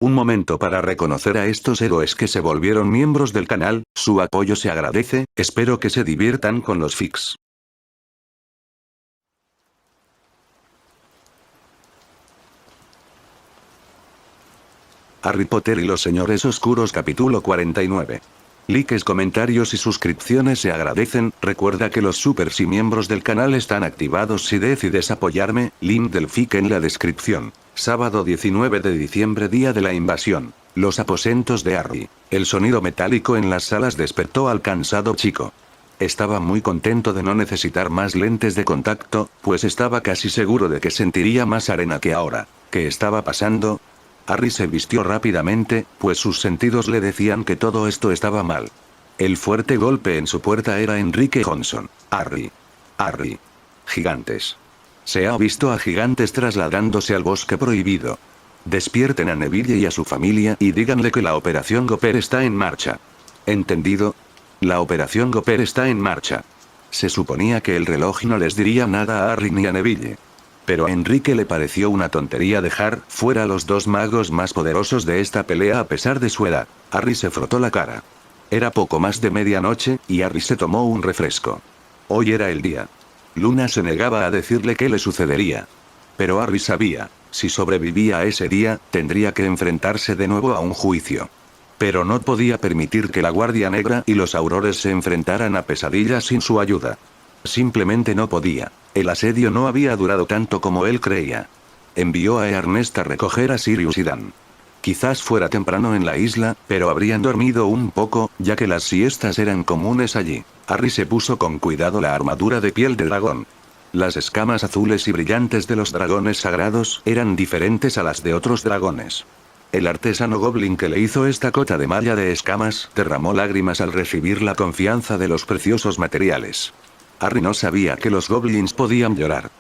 Un momento para reconocer a estos héroes que se volvieron miembros del canal, su apoyo se agradece, espero que se diviertan con los fics. Harry Potter y los Señores Oscuros capítulo 49. Likes, comentarios y suscripciones se agradecen. Recuerda que los supers y miembros del canal están activados si decides apoyarme, link del fic en la descripción. Sábado 19 de diciembre, día de la invasión. Los aposentos de Harry. El sonido metálico en las salas despertó al cansado chico. Estaba muy contento de no necesitar más lentes de contacto, pues estaba casi seguro de que sentiría más arena que ahora. ¿Qué estaba pasando? Harry se vistió rápidamente, pues sus sentidos le decían que todo esto estaba mal. El fuerte golpe en su puerta era Enrique Johnson. Harry. Harry. Gigantes. Se ha visto a gigantes trasladándose al bosque prohibido. Despierten a Neville y a su familia y díganle que la operación Gopher está en marcha. ¿Entendido? La operación Gopher está en marcha. Se suponía que el reloj no les diría nada a Harry ni a Neville. Pero a Enrique le pareció una tontería dejar fuera a los dos magos más poderosos de esta pelea a pesar de su edad. Harry se frotó la cara. Era poco más de medianoche, y Harry se tomó un refresco. Hoy era el día. Luna se negaba a decirle qué le sucedería. Pero Harry sabía, si sobrevivía a ese día, tendría que enfrentarse de nuevo a un juicio. Pero no podía permitir que la Guardia Negra y los Aurores se enfrentaran a Pesadillas sin su ayuda. Simplemente no podía. El asedio no había durado tanto como él creía. Envió a Ernest a recoger a Sirius y Dan. Quizás fuera temprano en la isla, pero habrían dormido un poco, ya que las siestas eran comunes allí. Harry se puso con cuidado la armadura de piel de dragón. Las escamas azules y brillantes de los dragones sagrados eran diferentes a las de otros dragones. El artesano goblin que le hizo esta cota de malla de escamas derramó lágrimas al recibir la confianza de los preciosos materiales. Harry no sabía que los goblins podían llorar.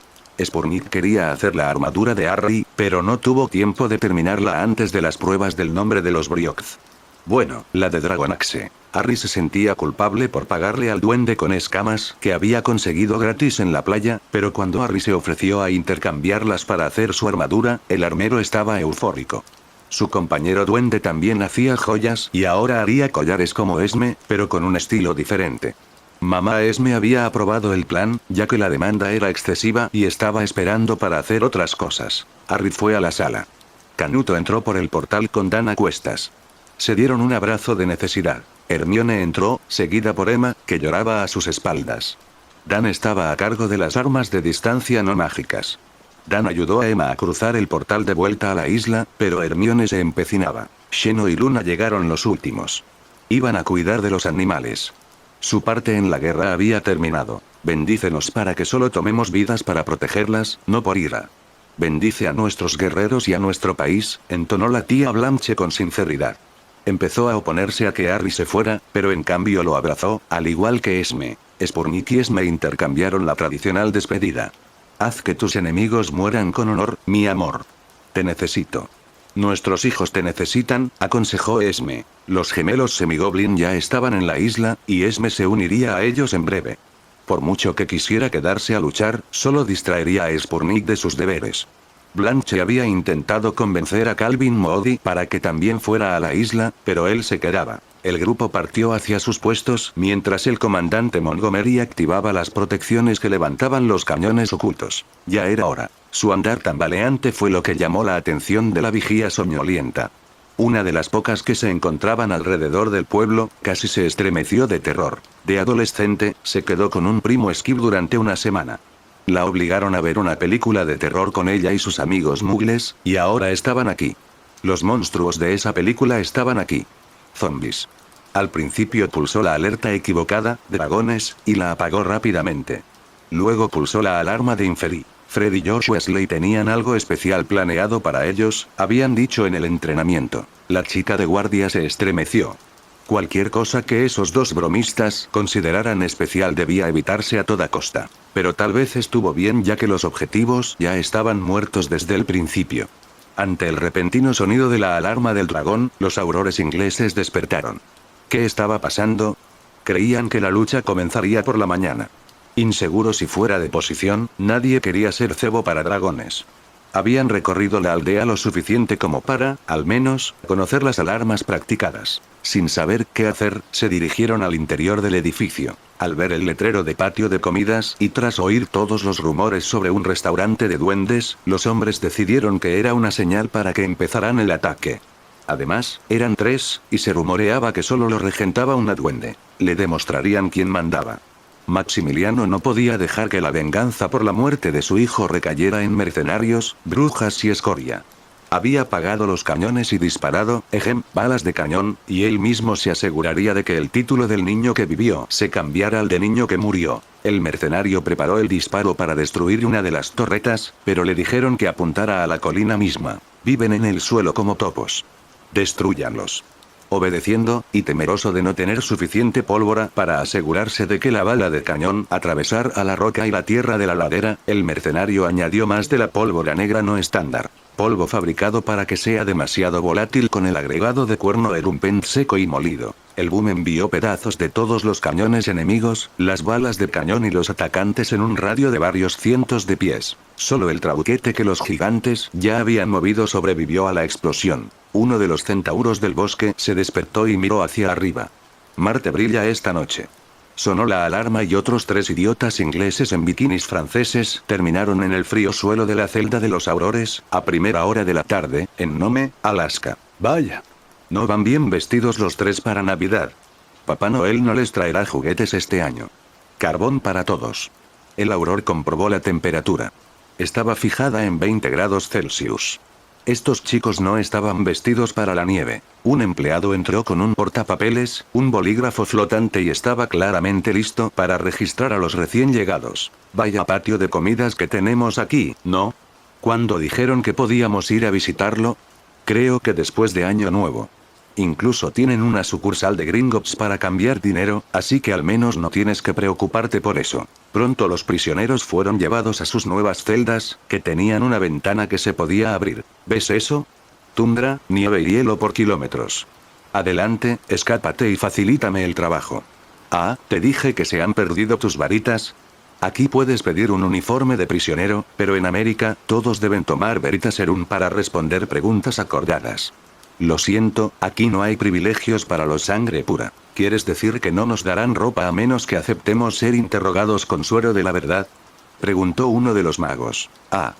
Spurnik quería hacer la armadura de Harry, pero no tuvo tiempo de terminarla antes de las pruebas del nombre de los Briox. Bueno, la de Dragonaxe. Harry se sentía culpable por pagarle al duende con escamas que había conseguido gratis en la playa, pero cuando Harry se ofreció a intercambiarlas para hacer su armadura, el armero estaba eufórico. Su compañero duende también hacía joyas y ahora haría collares como Esme, pero con un estilo diferente. Mamá Esme había aprobado el plan, ya que la demanda era excesiva y estaba esperando para hacer otras cosas. Harry fue a la sala. Canuto entró por el portal con Dan a cuestas. Se dieron un abrazo de necesidad. Hermione entró, seguida por Emma, que lloraba a sus espaldas. Dan estaba a cargo de las armas de distancia no mágicas. Dan ayudó a Emma a cruzar el portal de vuelta a la isla, pero Hermione se empecinaba. Xeno y Luna llegaron los últimos. Iban a cuidar de los animales. Su parte en la guerra había terminado. Bendícenos para que solo tomemos vidas para protegerlas, no por ira. Bendice a nuestros guerreros y a nuestro país, entonó la tía Blanche con sinceridad. Empezó a oponerse a que Harry se fuera, pero en cambio lo abrazó, al igual que Esme. Spurnik y Esme intercambiaron la tradicional despedida. Haz que tus enemigos mueran con honor, mi amor. Te necesito. Nuestros hijos te necesitan, aconsejó Esme. Los gemelos semigoblin ya estaban en la isla, y Esme se uniría a ellos en breve. Por mucho que quisiera quedarse a luchar, solo distraería a Spurnik de sus deberes. Blanche había intentado convencer a Calvin Moody para que también fuera a la isla, pero él se quedaba. El grupo partió hacia sus puestos mientras el comandante Montgomery activaba las protecciones que levantaban los cañones ocultos. Ya era hora. Su andar tambaleante fue lo que llamó la atención de la vigía soñolienta. Una de las pocas que se encontraban alrededor del pueblo, casi se estremeció de terror. De adolescente, se quedó con un primo Skip durante una semana. La obligaron a ver una película de terror con ella y sus amigos muggles, y ahora estaban aquí. Los monstruos de esa película estaban aquí. Zombies. Al principio pulsó la alerta equivocada, dragones, y la apagó rápidamente. Luego pulsó la alarma de Inferi. Fred y Josh Weasley tenían algo especial planeado para ellos, habían dicho en el entrenamiento. La chica de guardia se estremeció. Cualquier cosa que esos dos bromistas consideraran especial debía evitarse a toda costa. Pero tal vez estuvo bien ya que los objetivos ya estaban muertos desde el principio. Ante el repentino sonido de la alarma del dragón, los aurores ingleses despertaron. ¿Qué estaba pasando? Creían que la lucha comenzaría por la mañana. Inseguro si fuera de posición, nadie quería ser cebo para dragones. Habían recorrido la aldea lo suficiente como para, al menos, conocer las alarmas practicadas. Sin saber qué hacer, se dirigieron al interior del edificio. Al ver el letrero de patio de comidas y tras oír todos los rumores sobre un restaurante de duendes, los hombres decidieron que era una señal para que empezaran el ataque. Además, eran 3, y se rumoreaba que solo lo regentaba una duende. Le demostrarían quién mandaba. Maximiliano no podía dejar que la venganza por la muerte de su hijo recayera en mercenarios, brujas y escoria. Había pagado los cañones y disparado, balas de cañón, y él mismo se aseguraría de que el título del niño que vivió se cambiara al de niño que murió. El mercenario preparó el disparo para destruir una de las torretas, pero le dijeron que apuntara a la colina misma. Viven en el suelo como topos. Destrúyanlos. Obedeciendo, y temeroso de no tener suficiente pólvora para asegurarse de que la bala de cañón atravesara la roca y la tierra de la ladera, el mercenario añadió más de la pólvora negra no estándar. Polvo fabricado para que sea demasiado volátil con el agregado de cuerno de rumpent seco y molido. El boom envió pedazos de todos los cañones enemigos, las balas de cañón y los atacantes en un radio de varios cientos de pies. Solo el trauquete que los gigantes ya habían movido sobrevivió a la explosión. Uno de los centauros del bosque se despertó y miró hacia arriba. Marte brilla esta noche. Sonó la alarma y otros 3 idiotas ingleses en bikinis franceses terminaron en el frío suelo de la celda de los aurores, a primera hora de la tarde, en Nome, Alaska. Vaya. No van bien vestidos los 3 para Navidad. Papá Noel no les traerá juguetes este año. Carbón para todos. El auror comprobó la temperatura. Estaba fijada en 20 grados Celsius. Estos chicos no estaban vestidos para la nieve. Un empleado entró con un portapapeles, un bolígrafo flotante y estaba claramente listo para registrar a los recién llegados. Vaya patio de comidas que tenemos aquí, ¿no? ¿Cuándo dijeron que podíamos ir a visitarlo? Creo que después de Año Nuevo. Incluso tienen una sucursal de Gringotts para cambiar dinero, así que al menos no tienes que preocuparte por eso. Pronto los prisioneros fueron llevados a sus nuevas celdas, que tenían una ventana que se podía abrir. ¿Ves eso? Tundra, nieve y hielo por kilómetros. Adelante, escápate y facilítame el trabajo. Ah, ¿te dije que se han perdido tus varitas? Aquí puedes pedir un uniforme de prisionero, pero en América, todos deben tomar Veritaserum para responder preguntas acordadas. Lo siento, aquí no hay privilegios para los sangre pura. ¿Quieres decir que no nos darán ropa a menos que aceptemos ser interrogados con suero de la verdad? Preguntó uno de los magos. Ah.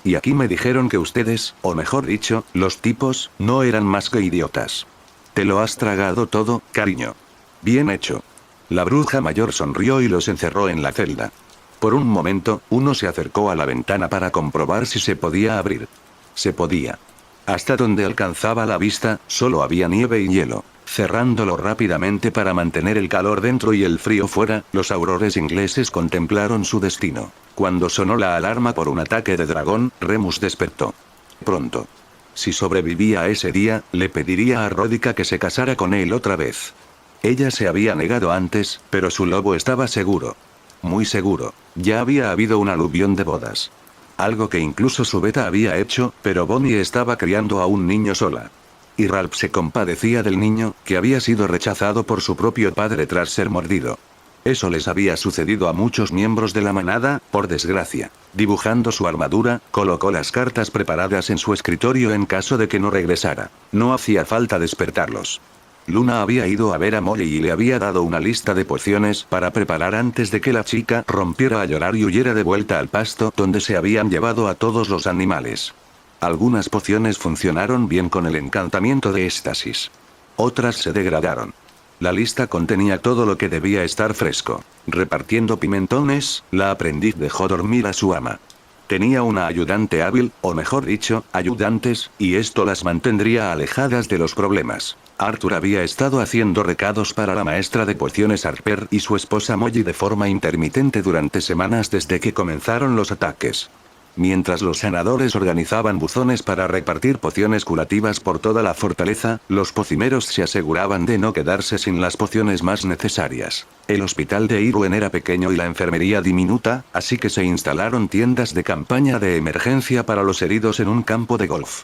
Y aquí me dijeron que ustedes, o mejor dicho, los tipos, no eran más que idiotas. Te lo has tragado todo, cariño. Bien hecho. La bruja mayor sonrió y los encerró en la celda. Por un momento, uno se acercó a la ventana para comprobar si se podía abrir. Se podía. Hasta donde alcanzaba la vista, solo había nieve y hielo. Cerrándolo rápidamente para mantener el calor dentro y el frío fuera, los aurores ingleses contemplaron su destino. Cuando sonó la alarma por un ataque de dragón, Remus despertó. Pronto. Si sobrevivía a ese día, le pediría a Ródica que se casara con él otra vez. Ella se había negado antes, pero su lobo estaba seguro. Muy seguro. Ya había habido un aluvión de bodas. Algo que incluso su beta había hecho, pero Bonnie estaba criando a un niño sola. Y Ralph se compadecía del niño, que había sido rechazado por su propio padre tras ser mordido. Eso les había sucedido a muchos miembros de la manada, por desgracia. Dibujando su armadura, colocó las cartas preparadas en su escritorio en caso de que no regresara. No hacía falta despertarlos. Luna había ido a ver a Molly y le había dado una lista de pociones para preparar antes de que la chica rompiera a llorar y huyera de vuelta al pasto donde se habían llevado a todos los animales. Algunas pociones funcionaron bien con el encantamiento de éxtasis. Otras se degradaron. La lista contenía todo lo que debía estar fresco. Repartiendo pimentones, la aprendiz dejó dormir a su ama. Tenía una ayudante hábil, o mejor dicho, ayudantes, y esto las mantendría alejadas de los problemas. Arthur había estado haciendo recados para la maestra de pociones Harper y su esposa Molly de forma intermitente durante semanas desde que comenzaron los ataques. Mientras los sanadores organizaban buzones para repartir pociones curativas por toda la fortaleza, los pocimeros se aseguraban de no quedarse sin las pociones más necesarias. El hospital de Irwin era pequeño y la enfermería diminuta, así que se instalaron tiendas de campaña de emergencia para los heridos en un campo de golf.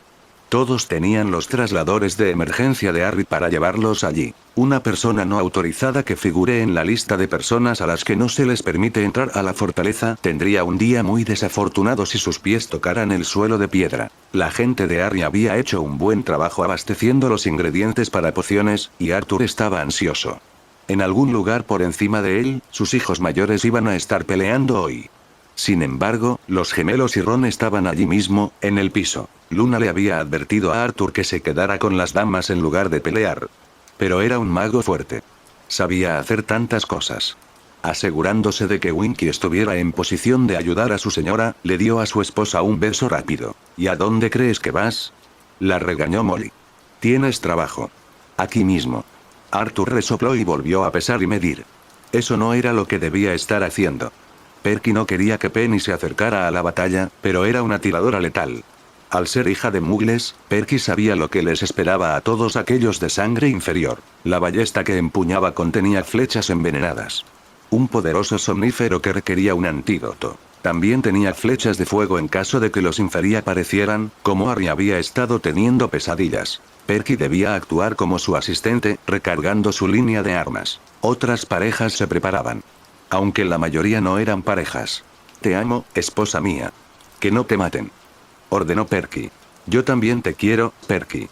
Todos tenían los trasladores de emergencia de Harry para llevarlos allí. Una persona no autorizada que figure en la lista de personas a las que no se les permite entrar a la fortaleza tendría un día muy desafortunado si sus pies tocaran el suelo de piedra. La gente de Harry había hecho un buen trabajo abasteciendo los ingredientes para pociones, y Arthur estaba ansioso. En algún lugar por encima de él, sus hijos mayores iban a estar peleando hoy. Sin embargo, los gemelos y Ron estaban allí mismo, en el piso. Luna le había advertido a Arthur que se quedara con las damas en lugar de pelear. Pero era un mago fuerte. Sabía hacer tantas cosas. Asegurándose de que Winky estuviera en posición de ayudar a su señora, le dio a su esposa un beso rápido. ¿Y a dónde crees que vas? La regañó Molly. Tienes trabajo. Aquí mismo. Arthur resopló y volvió a pesar y medir. Eso no era lo que debía estar haciendo. Perky no quería que Penny se acercara a la batalla, pero era una tiradora letal. Al ser hija de muggles, Perky sabía lo que les esperaba a todos aquellos de sangre inferior. La ballesta que empuñaba contenía flechas envenenadas. Un poderoso somnífero que requería un antídoto. También tenía flechas de fuego en caso de que los inferi aparecieran, como Harry había estado teniendo pesadillas. Perky debía actuar como su asistente, recargando su línea de armas. Otras parejas se preparaban. Aunque la mayoría no eran parejas. Te amo, esposa mía. Que no te maten. Ordenó Perky. Yo también te quiero, Perky.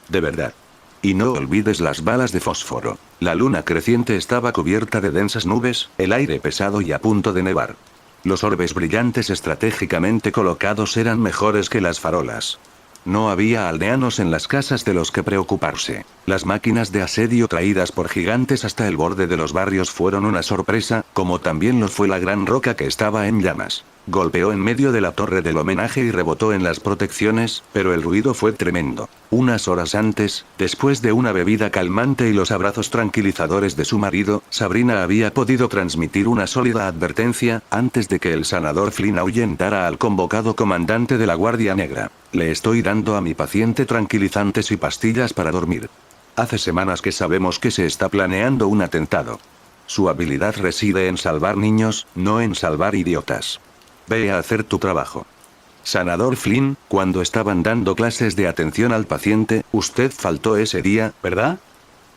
De verdad. Y no olvides las balas de fósforo. La luna creciente estaba cubierta de densas nubes, el aire pesado y a punto de nevar. Los orbes brillantes estratégicamente colocados eran mejores que las farolas. No había aldeanos en las casas de los que preocuparse. Las máquinas de asedio traídas por gigantes hasta el borde de los barrios fueron una sorpresa, como también lo fue la gran roca que estaba en llamas. Golpeó en medio de la torre del homenaje y rebotó en las protecciones, pero el ruido fue tremendo. Unas horas antes, después de una bebida calmante y los abrazos tranquilizadores de su marido, Sabrina había podido transmitir una sólida advertencia, antes de que el sanador Flynn ahuyentara al convocado comandante de la Guardia Negra. Le estoy dando a mi paciente tranquilizantes y pastillas para dormir. Hace semanas que sabemos que se está planeando un atentado. Su habilidad reside en salvar niños, no en salvar idiotas. Ve a hacer tu trabajo. Sanador Flynn, cuando estaban dando clases de atención al paciente, usted faltó ese día, ¿verdad?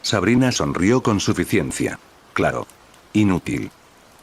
Sabrina sonrió con suficiencia. Claro. Inútil.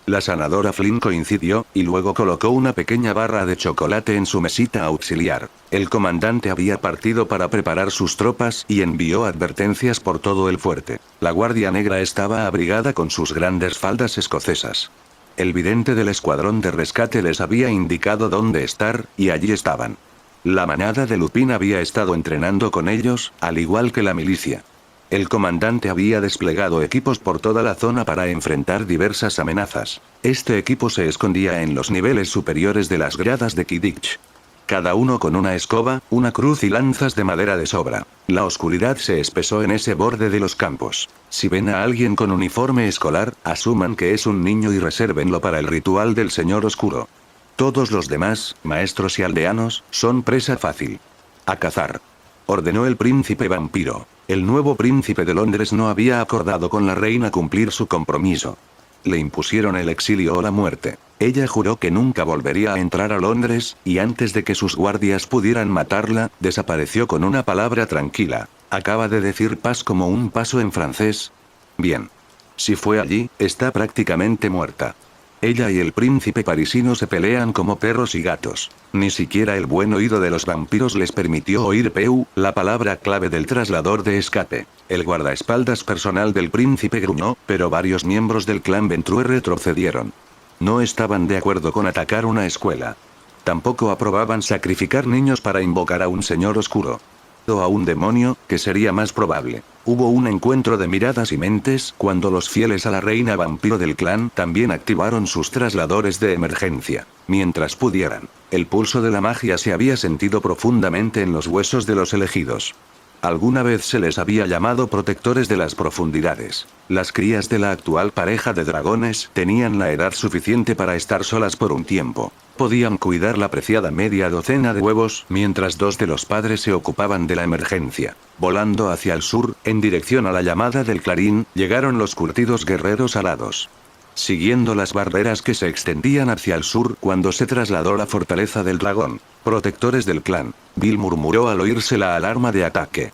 La sanadora Flynn coincidió, y luego colocó una pequeña barra de chocolate en su mesita auxiliar. El comandante había partido para preparar sus tropas y envió advertencias por todo el fuerte. La Guardia Negra estaba abrigada con sus grandes faldas escocesas. El vidente del escuadrón de rescate les había indicado dónde estar, y allí estaban. La manada de Lupin había estado entrenando con ellos, al igual que la milicia. El comandante había desplegado equipos por toda la zona para enfrentar diversas amenazas. Este equipo se escondía en los niveles superiores de las gradas de Quidditch. Cada uno con una escoba, una cruz y lanzas de madera de sobra. La oscuridad se espesó en ese borde de los campos. Si ven a alguien con uniforme escolar, asuman que es un niño y resérvenlo para el ritual del Señor Oscuro. Todos los demás, maestros y aldeanos, son presa fácil. A cazar. Ordenó el príncipe vampiro. El nuevo príncipe de Londres no había acordado con la reina cumplir su compromiso. Le impusieron el exilio o la muerte. Ella juró que nunca volvería a entrar a Londres, y antes de que sus guardias pudieran matarla, desapareció con una palabra tranquila. Acaba de decir paz como un paso en francés. Bien. Si fue allí, está prácticamente muerta. Ella y el príncipe parisino se pelean como perros y gatos. Ni siquiera el buen oído de los vampiros les permitió oír Peu, la palabra clave del traslador de escape. El guardaespaldas personal del príncipe gruñó, pero varios miembros del clan Ventrue retrocedieron. No estaban de acuerdo con atacar una escuela. Tampoco aprobaban sacrificar niños para invocar a un señor oscuro. O a un demonio, que sería más probable. Hubo un encuentro de miradas y mentes cuando los fieles a la reina vampiro del clan también activaron sus trasladores de emergencia. Mientras pudieran. El pulso de la magia se había sentido profundamente en los huesos de los elegidos. Alguna vez se les había llamado protectores de las profundidades. Las crías de la actual pareja de dragones tenían la edad suficiente para estar solas por un tiempo. Podían cuidar la preciada media docena de huevos, mientras dos de los padres se ocupaban de la emergencia. Volando hacia el sur, en dirección a la llamada del clarín, llegaron los curtidos guerreros alados. siguiendo las barreras que se extendían hacia el sur cuando se trasladó la fortaleza del dragón. Protectores del clan, Bill murmuró al oírse la alarma de ataque.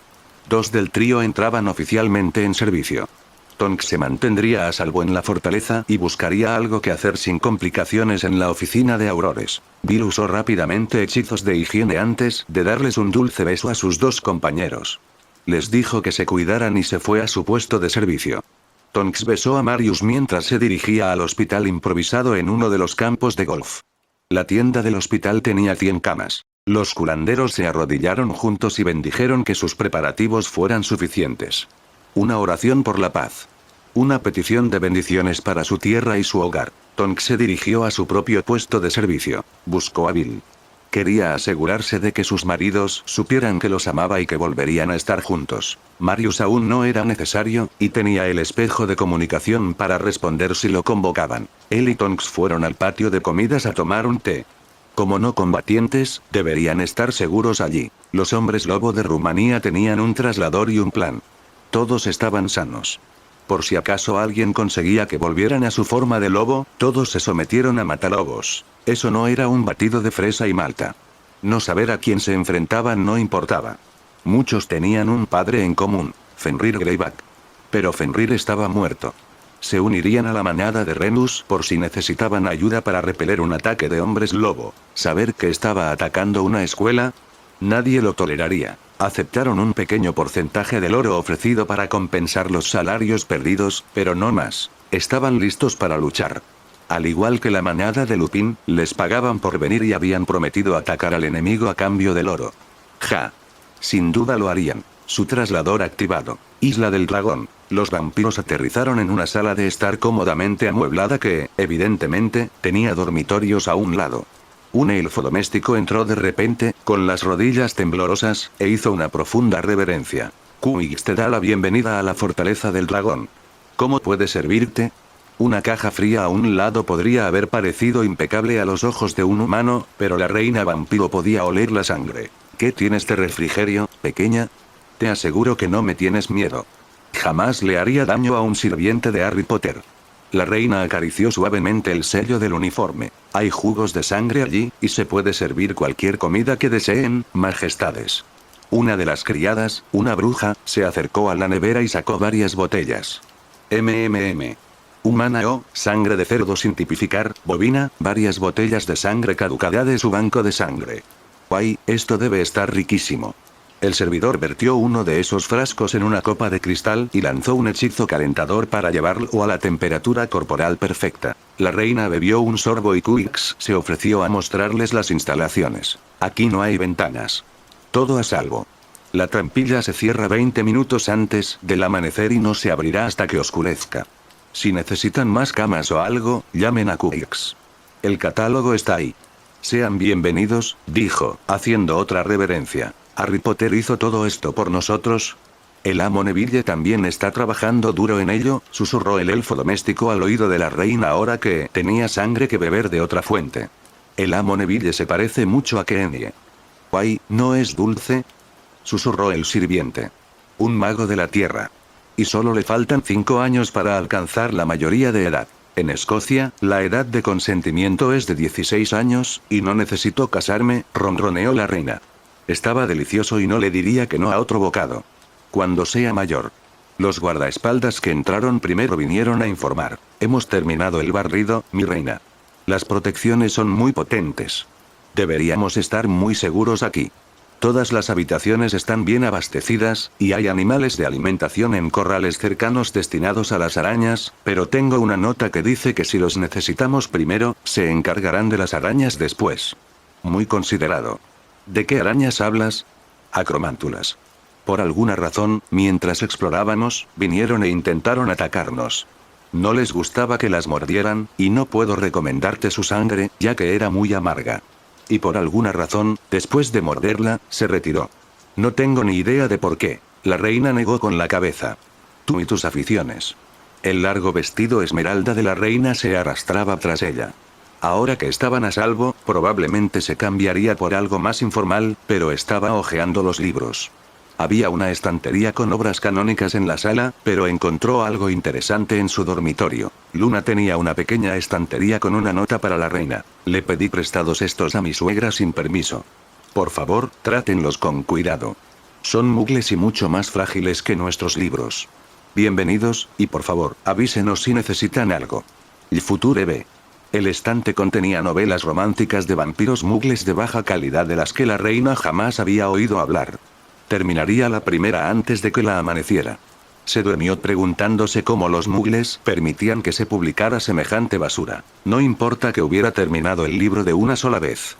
2 del trío entraban oficialmente en servicio. Tonks se mantendría a salvo en la fortaleza y buscaría algo que hacer sin complicaciones en la oficina de Aurores. Bill usó rápidamente hechizos de higiene antes de darles un dulce beso a sus 2 compañeros. Les dijo que se cuidaran y se fue a su puesto de servicio. Tonks besó a Marius mientras se dirigía al hospital improvisado en uno de los campos de golf. La tienda del hospital tenía 100 camas. Los curanderos se arrodillaron juntos y bendijeron que sus preparativos fueran suficientes. Una oración por la paz. Una petición de bendiciones para su tierra y su hogar. Tonks se dirigió a su propio puesto de servicio. Buscó a Bill. Quería asegurarse de que sus maridos supieran que los amaba y que volverían a estar juntos. Marius aún no era necesario, y tenía el espejo de comunicación para responder si lo convocaban. Él y Tonks fueron al patio de comidas a tomar un té. Como no combatientes, deberían estar seguros allí. Los hombres lobo de Rumanía tenían un traslador y un plan. Todos estaban sanos. Por si acaso alguien conseguía que volvieran a su forma de lobo, todos se sometieron a matalobos. Eso no era un batido de fresa y malta. No saber a quién se enfrentaban no importaba. Muchos tenían un padre en común, Fenrir Greyback. Pero Fenrir estaba muerto. Se unirían a la manada de Renus por si necesitaban ayuda para repeler un ataque de hombres lobo. Saber que estaba atacando una escuela, nadie lo toleraría. Aceptaron un pequeño porcentaje del oro ofrecido para compensar los salarios perdidos, pero no más. Estaban listos para luchar. Al igual que la manada de Lupin, les pagaban por venir y habían prometido atacar al enemigo a cambio del oro. Ja. Sin duda lo harían. Su traslador activado. Isla del Dragón. Los vampiros aterrizaron en una sala de estar cómodamente amueblada que, evidentemente, tenía dormitorios a un lado. Un elfo doméstico entró de repente, con las rodillas temblorosas, e hizo una profunda reverencia. Quix te da la bienvenida a la fortaleza del dragón. ¿Cómo puede servirte? Una caja fría a un lado podría haber parecido impecable a los ojos de un humano, pero la reina vampiro podía oler la sangre. ¿Qué tienes de refrigerio, pequeña? Te aseguro que no me tienes miedo. Jamás le haría daño a un sirviente de Harry Potter. La reina acarició suavemente el sello del uniforme. Hay jugos de sangre allí, y se puede servir cualquier comida que deseen, majestades. Una de las criadas, una bruja, se acercó a la nevera y sacó varias botellas. Humana o, sangre de cerdo sin tipificar, bovina, varias botellas de sangre caducada de su banco de sangre. Guay, esto debe estar riquísimo. El servidor vertió uno de esos frascos en una copa de cristal y lanzó un hechizo calentador para llevarlo a la temperatura corporal perfecta. La reina bebió un sorbo y Quix se ofreció a mostrarles las instalaciones. Aquí no hay ventanas. Todo a salvo. La trampilla se cierra 20 minutos antes del amanecer y no se abrirá hasta que oscurezca. Si necesitan más camas o algo, llamen a Quix. El catálogo está ahí. Sean bienvenidos, dijo, haciendo otra reverencia. ¿Harry Potter hizo todo esto por nosotros? El amo Neville también está trabajando duro en ello, susurró el elfo doméstico al oído de la reina ahora que tenía sangre que beber de otra fuente. El amo Neville se parece mucho a Kenie. Guay, ¿no es dulce? Susurró el sirviente. Un mago de la tierra. Y solo le faltan 5 años para alcanzar la mayoría de edad. En Escocia, la edad de consentimiento es de 16 años, y no necesito casarme, ronroneó la reina. Estaba delicioso y no le diría que no a otro bocado. Cuando sea mayor. Los guardaespaldas que entraron primero vinieron a informar. Hemos terminado el barrido, mi reina. Las protecciones son muy potentes. Deberíamos estar muy seguros aquí. Todas las habitaciones están bien abastecidas, y hay animales de alimentación en corrales cercanos destinados a las arañas, pero tengo una nota que dice que si los necesitamos primero, se encargarán de las arañas después. Muy considerado. ¿De qué arañas hablas? Acromántulas. Por alguna razón, mientras explorábamos, vinieron e intentaron atacarnos. No les gustaba que las mordieran, y no puedo recomendarte su sangre, ya que era muy amarga. Y por alguna razón, después de morderla, se retiró. No tengo ni idea de por qué. La reina negó con la cabeza. Tú y tus aficiones. El largo vestido esmeralda de la reina se arrastraba tras ella. Ahora que estaban a salvo, probablemente se cambiaría por algo más informal, pero estaba hojeando los libros. Había una estantería con obras canónicas en la sala, pero encontró algo interesante en su dormitorio. Luna tenía una pequeña estantería con una nota para la reina. Le pedí prestados estos a mi suegra sin permiso. Por favor, trátenlos con cuidado. Son mugles y mucho más frágiles que nuestros libros. Bienvenidos, y por favor, avísenos si necesitan algo. El Future B. El estante contenía novelas románticas de vampiros mugles de baja calidad de las que la reina jamás había oído hablar. Terminaría la primera antes de que la amaneciera. Se durmió preguntándose cómo los mugles permitían que se publicara semejante basura. No importa que hubiera terminado el libro de una sola vez.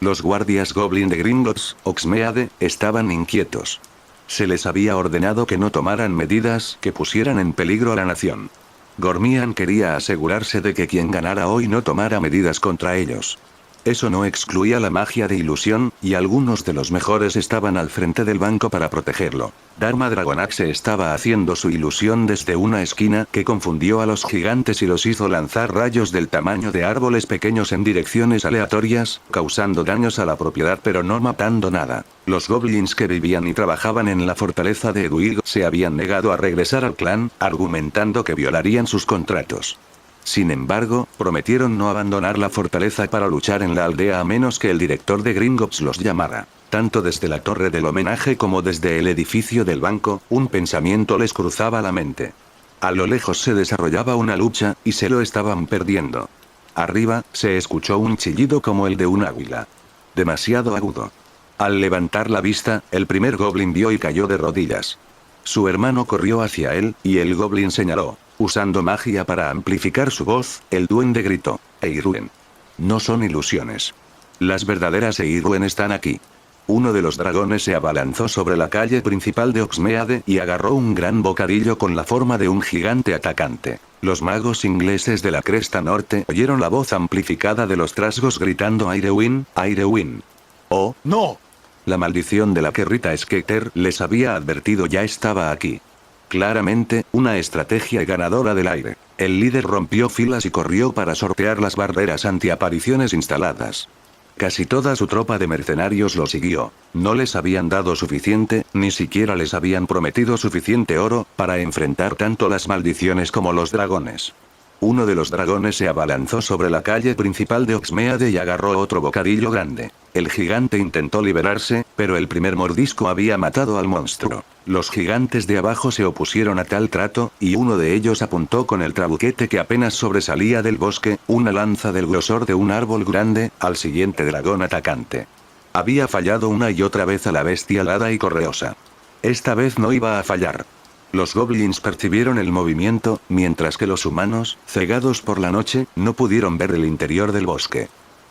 Los guardias Goblin de Gringotts, Oxmeade, estaban inquietos. Se les había ordenado que no tomaran medidas que pusieran en peligro a la nación. Gormian quería asegurarse de que quien ganara hoy no tomara medidas contra ellos. Eso no excluía la magia de ilusión, y algunos de los mejores estaban al frente del banco para protegerlo. Dharma Dragonaxe estaba haciendo su ilusión desde una esquina que confundió a los gigantes y los hizo lanzar rayos del tamaño de árboles pequeños en direcciones aleatorias, causando daños a la propiedad pero no matando nada. Los goblins que vivían y trabajaban en la fortaleza de Edwig se habían negado a regresar al clan, argumentando que violarían sus contratos. Sin embargo, prometieron no abandonar la fortaleza para luchar en la aldea a menos que el director de Gringotts los llamara. Tanto desde la torre del homenaje como desde el edificio del banco, un pensamiento les cruzaba la mente. A lo lejos se desarrollaba una lucha, y se lo estaban perdiendo. Arriba, se escuchó un chillido como el de un águila. Demasiado agudo. Al levantar la vista, el primer goblin vio y cayó de rodillas. Su hermano corrió hacia él, y el goblin señaló. Usando magia para amplificar su voz, el duende gritó: Eiruen. No son ilusiones. Las verdaderas Eiruen están aquí. Uno de los dragones se abalanzó sobre la calle principal de Oxmeade y agarró un gran bocadillo con la forma de un gigante atacante. Los magos ingleses de la cresta norte oyeron la voz amplificada de los trasgos gritando Airewin, Airewin. ¡Oh, no! La maldición de la que Rita Skeeter les había advertido ya estaba aquí. Claramente, una estrategia ganadora del aire. El líder rompió filas y corrió para sortear las barreras antiapariciones instaladas. Casi toda su tropa de mercenarios lo siguió. No les habían dado suficiente, ni siquiera les habían prometido suficiente oro, para enfrentar tanto las maldiciones como los dragones. Uno de los dragones se abalanzó sobre la calle principal de Oxmeade y agarró otro bocadillo grande. El gigante intentó liberarse, pero el primer mordisco había matado al monstruo. Los gigantes de abajo se opusieron a tal trato, y uno de ellos apuntó con el trabuquete que apenas sobresalía del bosque, una lanza del grosor de un árbol grande, al siguiente dragón atacante. Había fallado una y otra vez a la bestia alada y correosa. Esta vez no iba a fallar. Los goblins percibieron el movimiento, mientras que los humanos, cegados por la noche, no pudieron ver el interior del bosque.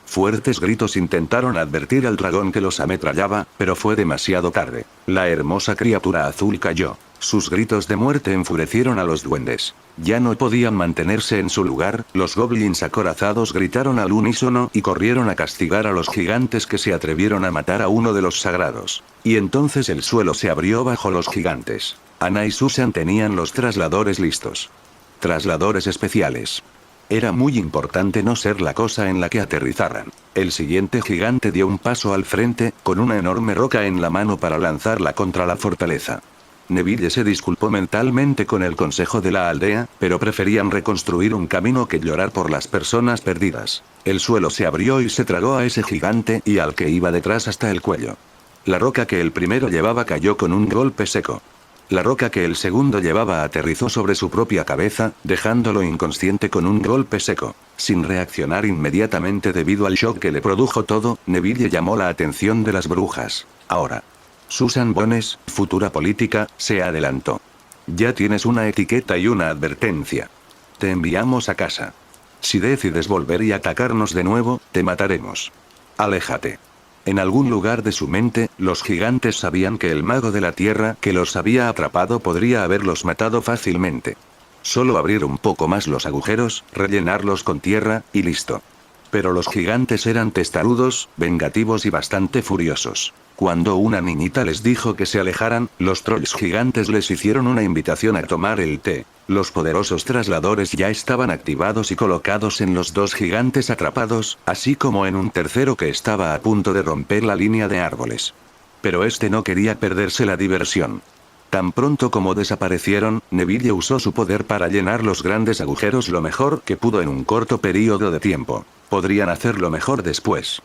Fuertes gritos intentaron advertir al dragón que los ametrallaba, pero fue demasiado tarde. La hermosa criatura azul cayó. Sus gritos de muerte enfurecieron a los duendes. Ya no podían mantenerse en su lugar, los goblins acorazados gritaron al unísono y corrieron a castigar a los gigantes que se atrevieron a matar a uno de los sagrados. Y entonces el suelo se abrió bajo los gigantes. Anna y Susan tenían los trasladores listos. Trasladores especiales. Era muy importante no ser la cosa en la que aterrizaran. El siguiente gigante dio un paso al frente, con una enorme roca en la mano para lanzarla contra la fortaleza. Neville se disculpó mentalmente con el consejo de la aldea, pero preferían reconstruir un camino que llorar por las personas perdidas. El suelo se abrió y se tragó a ese gigante y al que iba detrás hasta el cuello. La roca que el primero llevaba cayó con un golpe seco. La roca que el segundo llevaba aterrizó sobre su propia cabeza, dejándolo inconsciente con un golpe seco. Sin reaccionar inmediatamente debido al shock que le produjo todo, Neville llamó la atención de las brujas. Ahora. Susan Bones, futura política, se adelantó. Ya tienes una etiqueta y una advertencia. Te enviamos a casa. Si decides volver y atacarnos de nuevo, te mataremos. Aléjate. En algún lugar de su mente, los gigantes sabían que el mago de la tierra que los había atrapado podría haberlos matado fácilmente. Solo abrir un poco más los agujeros, rellenarlos con tierra, y listo. Pero los gigantes eran testarudos, vengativos y bastante furiosos. Cuando una niñita les dijo que se alejaran, los trolls gigantes les hicieron una invitación a tomar el té. Los poderosos trasladores ya estaban activados y colocados en los dos gigantes atrapados, así como en un tercero que estaba a punto de romper la línea de árboles. Pero este no quería perderse la diversión. Tan pronto como desaparecieron, Neville usó su poder para llenar los grandes agujeros lo mejor que pudo en un corto período de tiempo. Podrían hacerlo mejor después.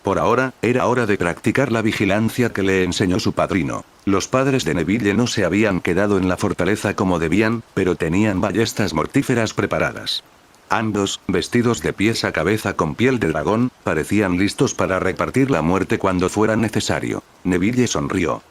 Por ahora, era hora de practicar la vigilancia que le enseñó su padrino. Los padres de Neville no se habían quedado en la fortaleza como debían, pero tenían ballestas mortíferas preparadas. Ambos, vestidos de pies a cabeza con piel de dragón, parecían listos para repartir la muerte cuando fuera necesario. Neville sonrió.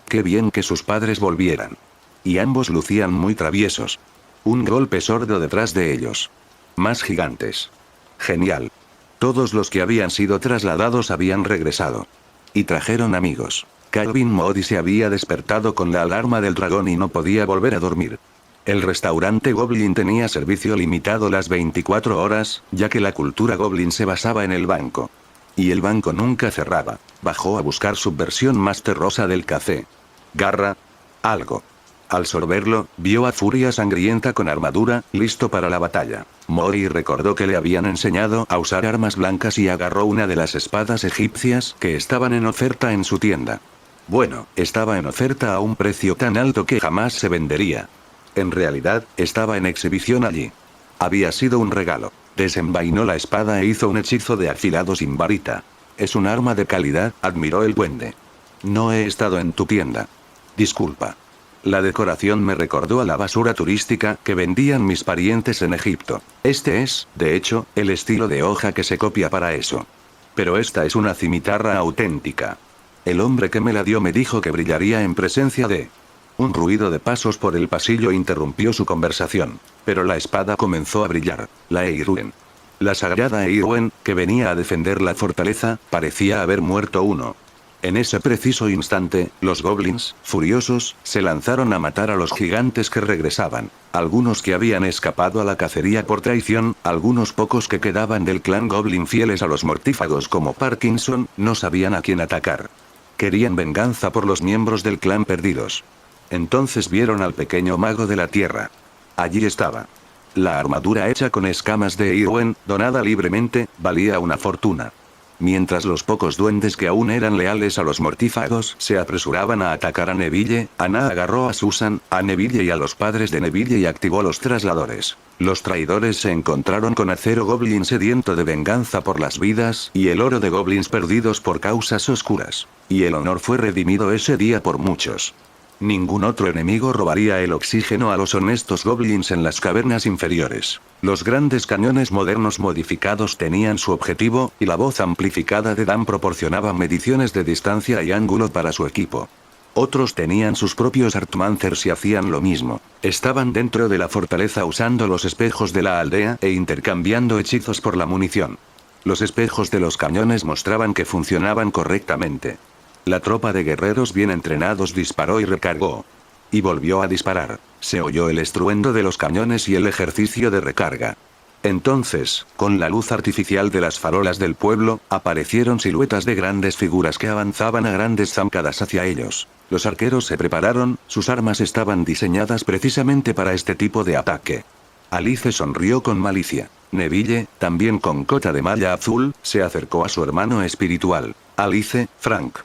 Qué bien que sus padres volvieran. Y ambos lucían muy traviesos. Un golpe sordo detrás de ellos. Más gigantes. Genial. Todos los que habían sido trasladados habían regresado. Y trajeron amigos. Calvin Moody se había despertado con la alarma del dragón y no podía volver a dormir. El restaurante Goblin tenía servicio limitado las 24 horas, ya que la cultura Goblin se basaba en el banco. Y el banco nunca cerraba. Bajó a buscar su versión más terrosa del café. Garra. Algo. Al sorberlo, vio a Furia Sangrienta con armadura, listo para la batalla. Mori recordó que le habían enseñado a usar armas blancas y agarró una de las espadas egipcias que estaban en oferta en su tienda. Bueno, estaba en oferta a un precio tan alto que jamás se vendería. En realidad, estaba en exhibición allí. Había sido un regalo. Desenvainó la espada e hizo un hechizo de afilado sin varita. Es un arma de calidad, admiró el duende. No he estado en tu tienda. Disculpa. La decoración me recordó a la basura turística que vendían mis parientes en Egipto. Este es, de hecho, el estilo de hoja que se copia para eso. Pero esta es una cimitarra auténtica. El hombre que me la dio me dijo que brillaría en presencia de... Un ruido de pasos por el pasillo interrumpió su conversación. Pero la espada comenzó a brillar. La Eiruen. La sagrada Eiruen, que venía a defender la fortaleza, parecía haber muerto uno. En ese preciso instante, los goblins, furiosos, se lanzaron a matar a los gigantes que regresaban. Algunos que habían escapado a la cacería por traición, algunos pocos que quedaban del clan goblin fieles a los mortífagos como Parkinson, no sabían a quién atacar. Querían venganza por los miembros del clan perdidos. Entonces vieron al pequeño mago de la tierra. Allí estaba. La armadura hecha con escamas de Eirwen, donada libremente, valía una fortuna. Mientras los pocos duendes que aún eran leales a los mortífagos se apresuraban a atacar a Neville, Anna agarró a Susan, a Neville y a los padres de Neville y activó los trasladores. Los traidores se encontraron con Acero Goblin sediento de venganza por las vidas y el oro de goblins perdidos por causas oscuras. Y el honor fue redimido ese día por muchos. Ningún otro enemigo robaría el oxígeno a los honestos goblins en las cavernas inferiores. Los grandes cañones modernos modificados tenían su objetivo, y la voz amplificada de Dan proporcionaba mediciones de distancia y ángulo para su equipo. Otros tenían sus propios Artmancers y hacían lo mismo. Estaban dentro de la fortaleza usando los espejos de la aldea e intercambiando hechizos por la munición. Los espejos de los cañones mostraban que funcionaban correctamente. La tropa de guerreros bien entrenados disparó y recargó. Y volvió a disparar. Se oyó el estruendo de los cañones y el ejercicio de recarga. Entonces, con la luz artificial de las farolas del pueblo, aparecieron siluetas de grandes figuras que avanzaban a grandes zancadas hacia ellos. Los arqueros se prepararon, sus armas estaban diseñadas precisamente para este tipo de ataque. Alice sonrió con malicia. Neville, también con cota de malla azul, se acercó a su hermano espiritual. Alice, Frank.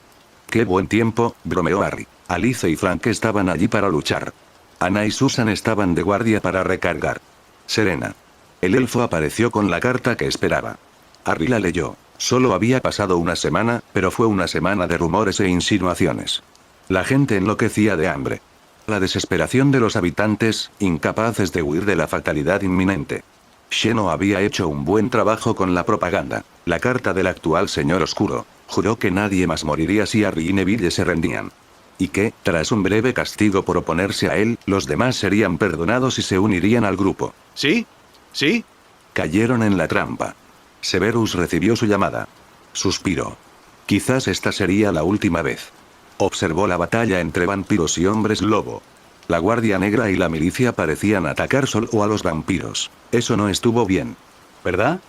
¡Qué buen tiempo!, bromeó Harry. Alice y Frank estaban allí para luchar. Anna y Susan estaban de guardia para recargar. Serena. El elfo apareció con la carta que esperaba. Harry la leyó. Solo había pasado una semana, pero fue una semana de rumores e insinuaciones. La gente enloquecía de hambre. La desesperación de los habitantes, incapaces de huir de la fatalidad inminente. Xeno había hecho un buen trabajo con la propaganda. La carta del actual Señor Oscuro. Juró que nadie más moriría si Harry y Neville se rendían. Y que, tras un breve castigo por oponerse a él, los demás serían perdonados y se unirían al grupo. ¿Sí? ¿Sí? Cayeron en la trampa. Severus recibió su llamada. Suspiró. Quizás esta sería la última vez. Observó la batalla entre vampiros y hombres lobo. La Guardia Negra y la milicia parecían atacar solo a los vampiros. Eso no estuvo bien. ¿Verdad?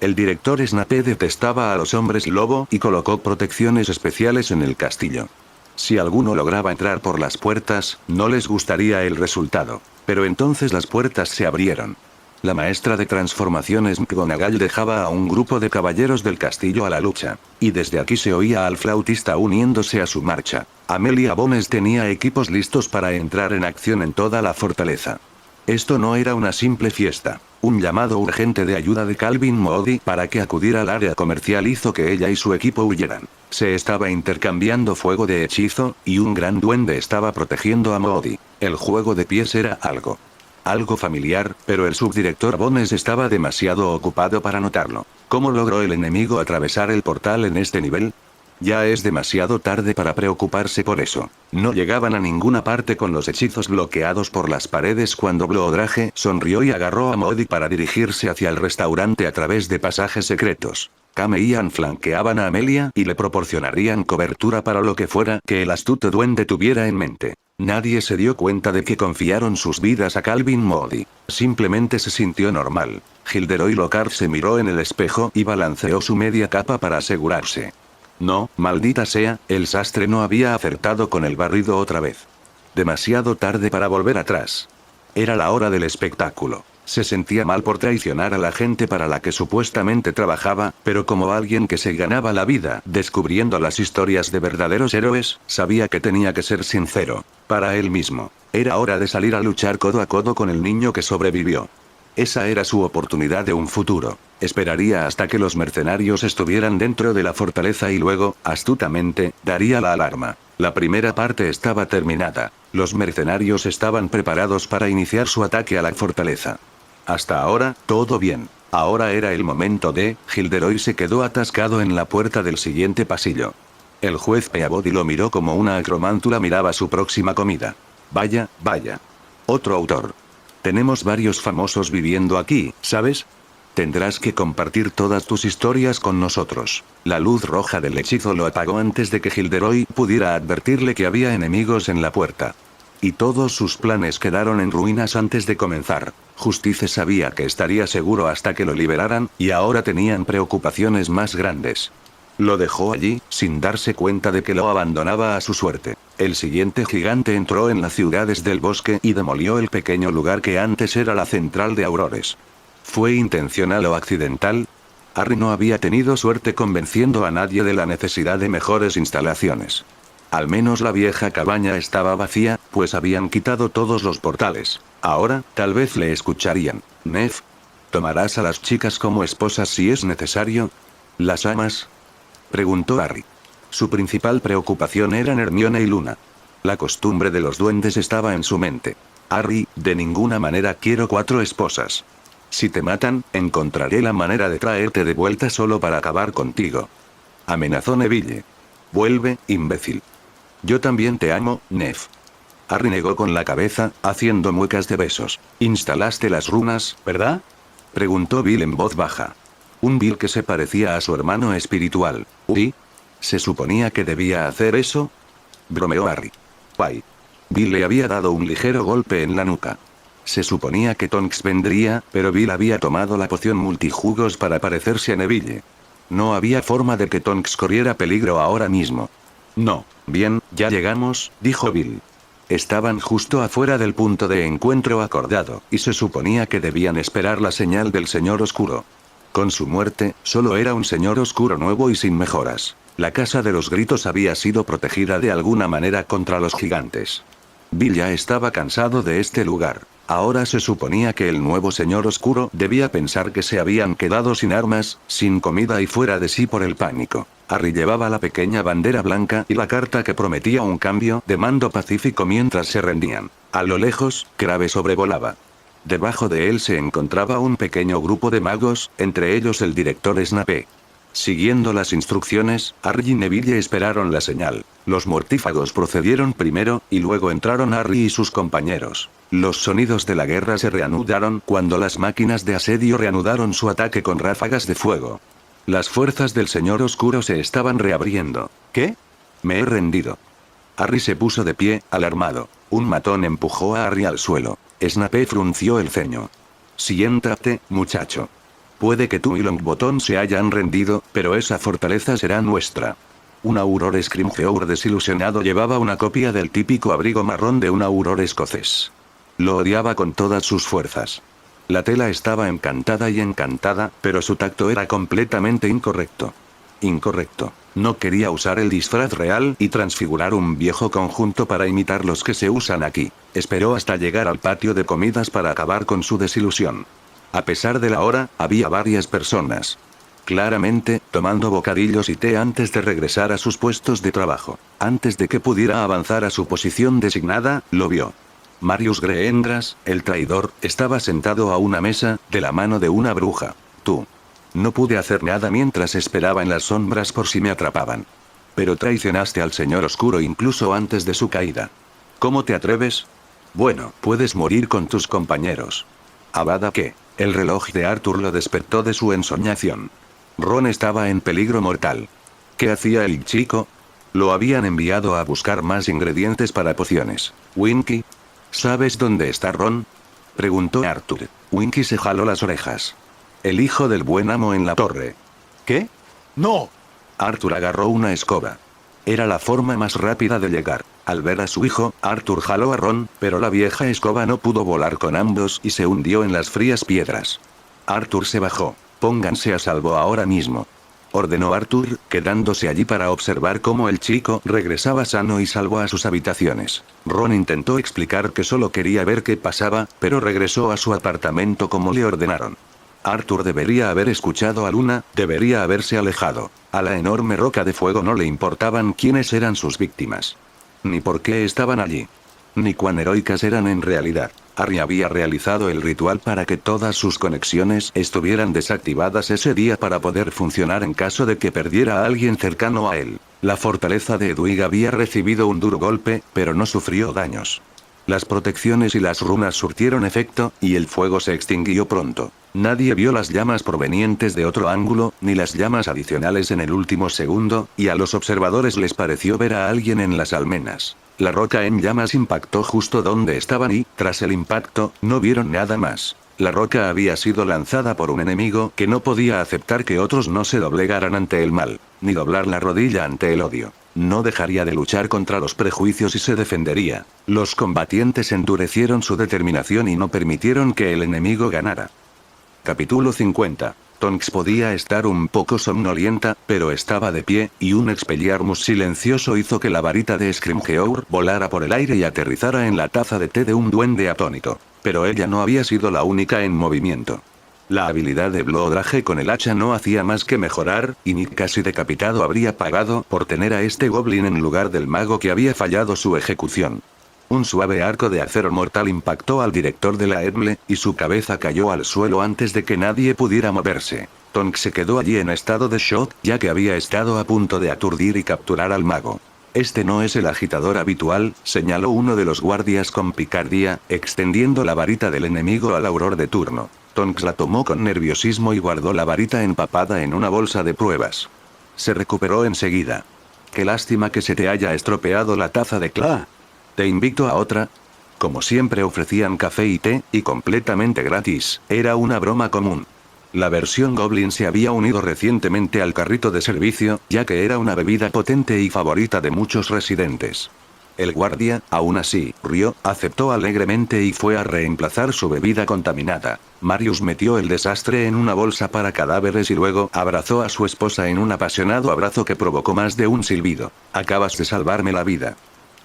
El director Snape detestaba a los hombres lobo y colocó protecciones especiales en el castillo. Si alguno lograba entrar por las puertas, no les gustaría el resultado. Pero entonces las puertas se abrieron. La maestra de transformaciones McGonagall dejaba a un grupo de caballeros del castillo a la lucha. Y desde aquí se oía al flautista uniéndose a su marcha. Amelia Bones tenía equipos listos para entrar en acción en toda la fortaleza. Esto no era una simple fiesta. Un llamado urgente de ayuda de Calvin Moody para que acudiera al área comercial hizo que ella y su equipo huyeran. Se estaba intercambiando fuego de hechizo, y un gran duende estaba protegiendo a Moody. El juego de pies era algo familiar, pero el subdirector Bones estaba demasiado ocupado para notarlo. ¿Cómo logró el enemigo atravesar el portal en este nivel? Ya es demasiado tarde para preocuparse por eso. No llegaban a ninguna parte con los hechizos bloqueados por las paredes cuando Blodrage sonrió y agarró a Moody para dirigirse hacia el restaurante a través de pasajes secretos. Cam y Ian flanqueaban a Amelia y le proporcionarían cobertura para lo que fuera que el astuto duende tuviera en mente. Nadie se dio cuenta de que confiaron sus vidas a Calvin Moody. Simplemente se sintió normal. Gilderoy Lockhart se miró en el espejo y balanceó su media capa para asegurarse. No, maldita sea, el sastre no había acertado con el barrido otra vez. Demasiado tarde para volver atrás. Era la hora del espectáculo. Se sentía mal por traicionar a la gente para la que supuestamente trabajaba, pero como alguien que se ganaba la vida descubriendo las historias de verdaderos héroes, sabía que tenía que ser sincero. Para él mismo. Era hora de salir a luchar codo a codo con el niño que sobrevivió. Esa era su oportunidad de un futuro. Esperaría hasta que los mercenarios estuvieran dentro de la fortaleza y luego, astutamente, daría la alarma. La primera parte estaba terminada. Los mercenarios estaban preparados para iniciar su ataque a la fortaleza. Hasta ahora, todo bien. Ahora era el momento de... Gilderoy se quedó atascado en la puerta del siguiente pasillo. El juez Peabody lo miró como una acromántula miraba su próxima comida. Vaya, vaya. Otro autor. Tenemos varios famosos viviendo aquí, ¿sabes? Tendrás que compartir todas tus historias con nosotros. La luz roja del hechizo lo apagó antes de que Gilderoy pudiera advertirle que había enemigos en la puerta. Y todos sus planes quedaron en ruinas antes de comenzar. Justice sabía que estaría seguro hasta que lo liberaran, y ahora tenían preocupaciones más grandes. Lo dejó allí, sin darse cuenta de que lo abandonaba a su suerte. El siguiente gigante entró en las ciudades del bosque y demolió el pequeño lugar que antes era la central de Aurores. ¿Fue intencional o accidental? Harry no había tenido suerte convenciendo a nadie de la necesidad de mejores instalaciones. Al menos la vieja cabaña estaba vacía, pues habían quitado todos los portales. Ahora, tal vez le escucharían. Nef, ¿tomarás a las chicas como esposas si es necesario? ¿Las amas?, preguntó Harry. Su principal preocupación eran Hermione y Luna. La costumbre de los duendes estaba en su mente. Harry, de ninguna manera quiero 4 esposas. Si te matan, encontraré la manera de traerte de vuelta solo para acabar contigo. Amenazó Neville. Vuelve, imbécil. Yo también te amo, Nef. Harry negó con la cabeza, haciendo muecas de besos. ¿Instalaste las runas, verdad?, preguntó Bill en voz baja. Un Bill que se parecía a su hermano espiritual. ¿Sí? ¿Se suponía que debía hacer eso?, bromeó Harry. Guay. Bill le había dado un ligero golpe en la nuca. Se suponía que Tonks vendría, pero Bill había tomado la poción multijugos para parecerse a Neville. No había forma de que Tonks corriera peligro ahora mismo. No. Bien, ya llegamos, dijo Bill. Estaban justo afuera del punto de encuentro acordado, y se suponía que debían esperar la señal del Señor Oscuro. Con su muerte, solo era un Señor Oscuro nuevo y sin mejoras. La Casa de los Gritos había sido protegida de alguna manera contra los gigantes. Bill ya estaba cansado de este lugar. Ahora se suponía que el nuevo Señor Oscuro debía pensar que se habían quedado sin armas, sin comida y fuera de sí por el pánico. Harry llevaba la pequeña bandera blanca y la carta que prometía un cambio de mando pacífico mientras se rendían. A lo lejos, Crabbe sobrevolaba. Debajo de él se encontraba un pequeño grupo de magos, entre ellos el director Snape. Siguiendo las instrucciones, Harry y Neville esperaron la señal. Los mortífagos procedieron primero, y luego entraron Harry y sus compañeros. Los sonidos de la guerra se reanudaron cuando las máquinas de asedio reanudaron su ataque con ráfagas de fuego. Las fuerzas del Señor Oscuro se estaban reabriendo. ¿Qué? Me he rendido. Harry se puso de pie, alarmado. Un matón empujó a Harry al suelo. Snape frunció el ceño. Siéntate, muchacho. Puede que tú y Longbottom se hayan rendido, pero esa fortaleza será nuestra. Un Auror Scrimgeour desilusionado llevaba una copia del típico abrigo marrón de un Auror escocés. Lo odiaba con todas sus fuerzas. La tela estaba encantada y encantada, pero su tacto era completamente incorrecto. Incorrecto. No quería usar el disfraz real y transfigurar un viejo conjunto para imitar los que se usan aquí. Esperó hasta llegar al patio de comidas para acabar con su desilusión. A pesar de la hora, había varias personas. Claramente, tomando bocadillos y té antes de regresar a sus puestos de trabajo. Antes de que pudiera avanzar a su posición designada, lo vio. Marius Greendras, el traidor, estaba sentado a una mesa, de la mano de una bruja. Tú. No pude hacer nada mientras esperaba en las sombras por si me atrapaban. Pero traicionaste al Señor Oscuro incluso antes de su caída. ¿Cómo te atreves? Bueno, puedes morir con tus compañeros. ¿Avada qué? El reloj de Arthur lo despertó de su ensoñación. Ron estaba en peligro mortal. ¿Qué hacía el chico? Lo habían enviado a buscar más ingredientes para pociones. Winky. ¿Sabes dónde está Ron? Preguntó Arthur. Winky se jaló las orejas. El hijo del buen amo en la torre. ¿Qué? ¡No! Arthur agarró una escoba. Era la forma más rápida de llegar. Al ver a su hijo, Arthur jaló a Ron, pero la vieja escoba no pudo volar con ambos y se hundió en las frías piedras. Arthur se bajó. Pónganse a salvo ahora mismo. Ordenó Arthur, quedándose allí para observar cómo el chico regresaba sano y salvo a sus habitaciones. Ron intentó explicar que solo quería ver qué pasaba, pero regresó a su apartamento como le ordenaron. Arthur debería haber escuchado a Luna, debería haberse alejado. A la enorme roca de fuego no le importaban quiénes eran sus víctimas. Ni por qué estaban allí. Ni cuán heroicas eran en realidad. Harry había realizado el ritual para que todas sus conexiones estuvieran desactivadas ese día para poder funcionar en caso de que perdiera a alguien cercano a él. La fortaleza de Edwig había recibido un duro golpe, pero no sufrió daños. Las protecciones y las runas surtieron efecto, y el fuego se extinguió pronto. Nadie vio las llamas provenientes de otro ángulo, ni las llamas adicionales en el último segundo, y a los observadores les pareció ver a alguien en las almenas. La roca en llamas impactó justo donde estaban y, tras el impacto, no vieron nada más. La roca había sido lanzada por un enemigo que no podía aceptar que otros no se doblegaran ante el mal, ni doblar la rodilla ante el odio. No dejaría de luchar contra los prejuicios y se defendería. Los combatientes endurecieron su determinación y no permitieron que el enemigo ganara. Capítulo 50. Tonks podía estar un poco somnolienta, pero estaba de pie, y un expelliarmus silencioso hizo que la varita de Scrimgeour volara por el aire y aterrizara en la taza de té de un duende atónito. Pero ella no había sido la única en movimiento. La habilidad de Blodrage con el hacha no hacía más que mejorar, y Nick casi decapitado habría pagado por tener a este goblin en lugar del mago que había fallado su ejecución. Un suave arco de acero mortal impactó al director de la Edmle, y su cabeza cayó al suelo antes de que nadie pudiera moverse. Tonks se quedó allí en estado de shock, ya que había estado a punto de aturdir y capturar al mago. Este no es el agitador habitual, señaló uno de los guardias con picardía, extendiendo la varita del enemigo al auror de turno. Tonks la tomó con nerviosismo y guardó la varita empapada en una bolsa de pruebas. Se recuperó enseguida. Qué lástima que se te haya estropeado la taza de Cla. Te invito a otra. Como siempre ofrecían café y té, y completamente gratis, era una broma común. La versión Goblin se había unido recientemente al carrito de servicio, ya que era una bebida potente y favorita de muchos residentes. El guardia, aún así, rió, aceptó alegremente y fue a reemplazar su bebida contaminada. Marius metió el desastre en una bolsa para cadáveres y luego abrazó a su esposa en un apasionado abrazo que provocó más de un silbido. Acabas de salvarme la vida.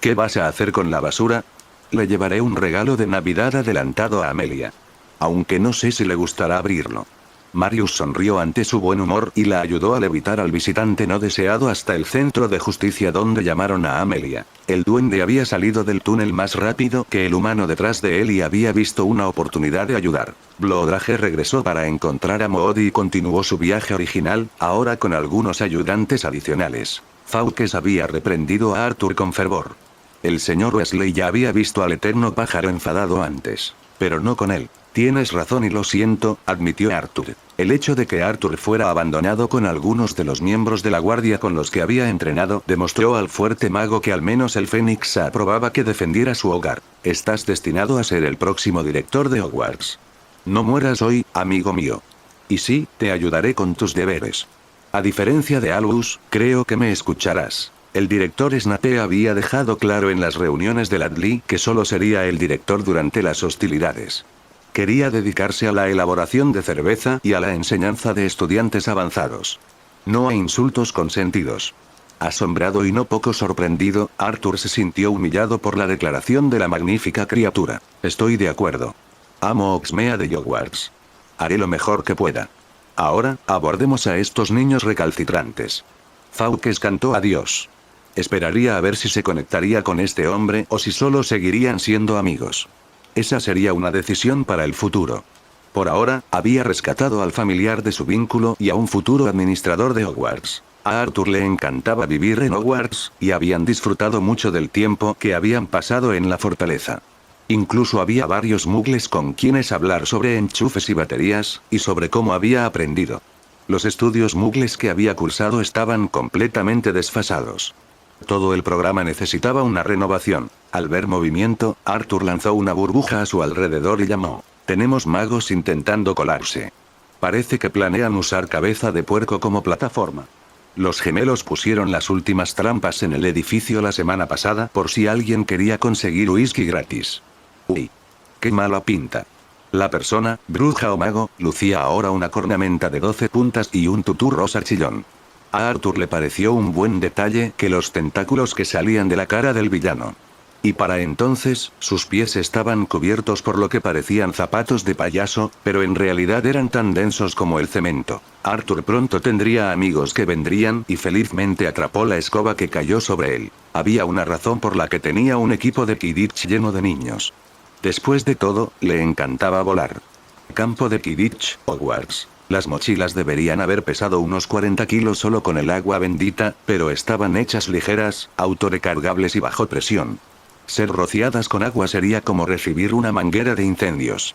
¿Qué vas a hacer con la basura? Le llevaré un regalo de Navidad adelantado a Amelia. Aunque no sé si le gustará abrirlo. Marius sonrió ante su buen humor y la ayudó a levitar al visitante no deseado hasta el centro de justicia donde llamaron a Amelia. El duende había salido del túnel más rápido que el humano detrás de él y había visto una oportunidad de ayudar. Blodrage regresó para encontrar a Moody y continuó su viaje original, ahora con algunos ayudantes adicionales. Fawkes había reprendido a Arthur con fervor. El señor Weasley ya había visto al eterno pájaro enfadado antes. Pero no con él. Tienes razón y lo siento, admitió Arthur. El hecho de que Arthur fuera abandonado con algunos de los miembros de la guardia con los que había entrenado demostró al fuerte mago que al menos el Fénix aprobaba que defendiera su hogar. Estás destinado a ser el próximo director de Hogwarts. No mueras hoy, amigo mío. Y sí, te ayudaré con tus deberes. A diferencia de Albus, creo que me escucharás. El director Snape había dejado claro en las reuniones de Ladley que solo sería el director durante las hostilidades. Quería dedicarse a la elaboración de cerveza y a la enseñanza de estudiantes avanzados. No a insultos consentidos. Asombrado y no poco sorprendido, Arthur se sintió humillado por la declaración de la magnífica criatura. Estoy de acuerdo. Amo Oxmea de Hogwarts. Haré lo mejor que pueda. Ahora, abordemos a estos niños recalcitrantes. Fawkes cantó adiós. Esperaría a ver si se conectaría con este hombre o si solo seguirían siendo amigos. Esa sería una decisión para el futuro. Por ahora, había rescatado al familiar de su vínculo y a un futuro administrador de Hogwarts. A Arthur le encantaba vivir en Hogwarts, y habían disfrutado mucho del tiempo que habían pasado en la fortaleza. Incluso había varios muggles con quienes hablar sobre enchufes y baterías, y sobre cómo había aprendido. Los estudios muggles que había cursado estaban completamente desfasados. Todo el programa necesitaba una renovación. Al ver movimiento, Arthur lanzó una burbuja a su alrededor y llamó. Tenemos magos intentando colarse. Parece que planean usar cabeza de puerco como plataforma. Los gemelos pusieron las últimas trampas en el edificio la semana pasada por si alguien quería conseguir whisky gratis. Uy. Qué mala pinta. La persona, bruja o mago, lucía ahora una cornamenta de 12 puntas y un tutú rosa chillón. A Arthur le pareció un buen detalle que los tentáculos que salían de la cara del villano. Y para entonces, sus pies estaban cubiertos por lo que parecían zapatos de payaso, pero en realidad eran tan densos como el cemento. Arthur pronto tendría amigos que vendrían y felizmente atrapó la escoba que cayó sobre él. Había una razón por la que tenía un equipo de Quidditch lleno de niños. Después de todo, le encantaba volar. Campo de Quidditch, Hogwarts. Las mochilas deberían haber pesado unos 40 kilos solo con el agua bendita, pero estaban hechas ligeras, autorrecargables y bajo presión. Ser rociadas con agua sería como recibir una manguera de incendios.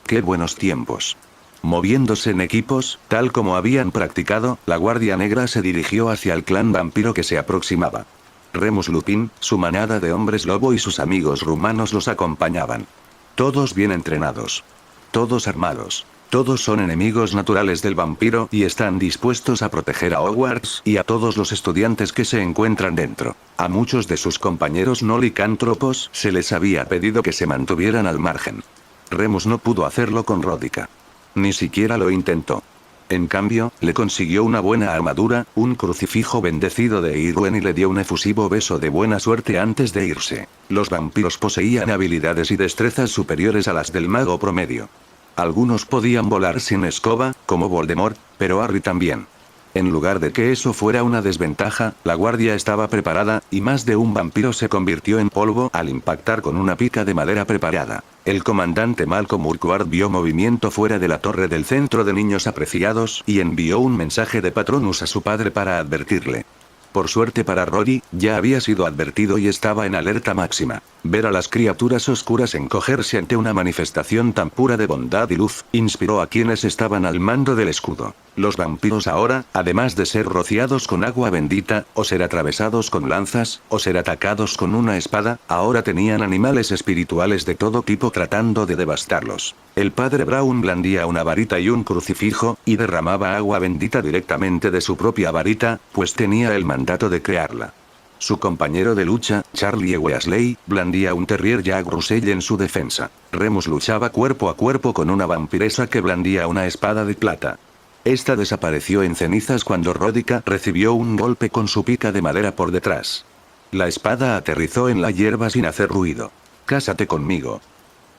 ¡Qué buenos tiempos! Moviéndose en equipos, tal como habían practicado, la Guardia Negra se dirigió hacia el clan vampiro que se aproximaba. Remus Lupin, su manada de hombres lobo y sus amigos rumanos los acompañaban. Todos bien entrenados. Todos armados. Todos son enemigos naturales del vampiro y están dispuestos a proteger a Hogwarts y a todos los estudiantes que se encuentran dentro. A muchos de sus compañeros no licántropos se les había pedido que se mantuvieran al margen. Remus no pudo hacerlo con Rodica. Ni siquiera lo intentó. En cambio, le consiguió una buena armadura, un crucifijo bendecido de Irwin y le dio un efusivo beso de buena suerte antes de irse. Los vampiros poseían habilidades y destrezas superiores a las del mago promedio. Algunos podían volar sin escoba, como Voldemort, pero Harry también. En lugar de que eso fuera una desventaja, la guardia estaba preparada, y más de un vampiro se convirtió en polvo al impactar con una pica de madera preparada. El comandante Malcolm Urquhart vio movimiento fuera de la torre del centro de niños apreciados y envió un mensaje de Patronus a su padre para advertirle. Por suerte para Rory, ya había sido advertido y estaba en alerta máxima. Ver a las criaturas oscuras encogerse ante una manifestación tan pura de bondad y luz, inspiró a quienes estaban al mando del escudo. Los vampiros ahora, además de ser rociados con agua bendita, o ser atravesados con lanzas, o ser atacados con una espada, ahora tenían animales espirituales de todo tipo tratando de devastarlos. El padre Brown blandía una varita y un crucifijo, y derramaba agua bendita directamente de su propia varita, pues tenía el mandato de crearla. Su compañero de lucha, Charlie Weasley, blandía un terrier Jack Russell en su defensa. Remus luchaba cuerpo a cuerpo con una vampiresa que blandía una espada de plata. Esta desapareció en cenizas cuando Rodica recibió un golpe con su pica de madera por detrás. La espada aterrizó en la hierba sin hacer ruido. «Cásate conmigo»,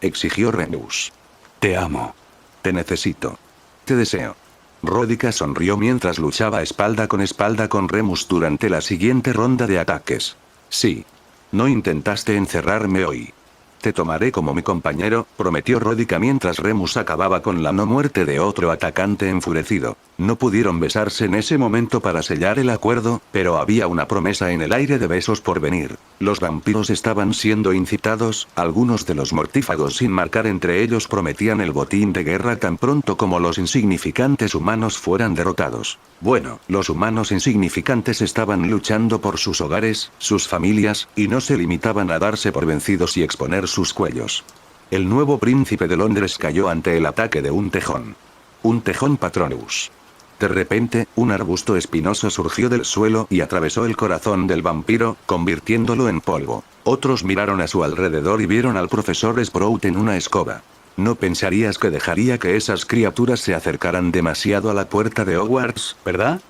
exigió Remus. «Te amo. Te necesito. Te deseo». Rodica sonrió mientras luchaba espalda con Remus durante la siguiente ronda de ataques. «Sí. No intentaste encerrarme hoy. Te tomaré como mi compañero», prometió Rodica mientras Remus acababa con la no muerte de otro atacante enfurecido. No pudieron besarse en ese momento para sellar el acuerdo, pero había una promesa en el aire de besos por venir. Los vampiros estaban siendo incitados, algunos de los mortífagos sin marcar entre ellos prometían el botín de guerra tan pronto como los insignificantes humanos fueran derrotados. Bueno, los humanos insignificantes estaban luchando por sus hogares, sus familias, y no se limitaban a darse por vencidos y exponer sus cuellos. El nuevo príncipe de Londres cayó ante el ataque de un tejón. Un tejón Patronus. De repente, un arbusto espinoso surgió del suelo y atravesó el corazón del vampiro, convirtiéndolo en polvo. Otros miraron a su alrededor y vieron al profesor Sprout en una escoba. No pensarías que dejaría que esas criaturas se acercaran demasiado a la puerta de Hogwarts, ¿verdad?